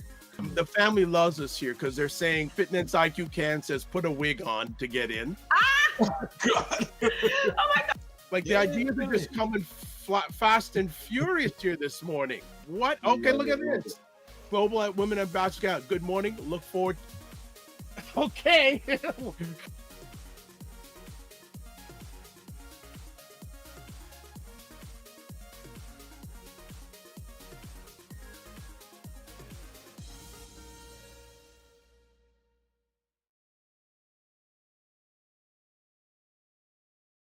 The family loves us here because they're saying Fitness IQ Can says put a wig on to get in. Oh God. Oh my God. Like the ideas are just coming fast and furious here this morning. What? Okay, look at this. Global Women Ambassador. Good morning. Look forward. Okay.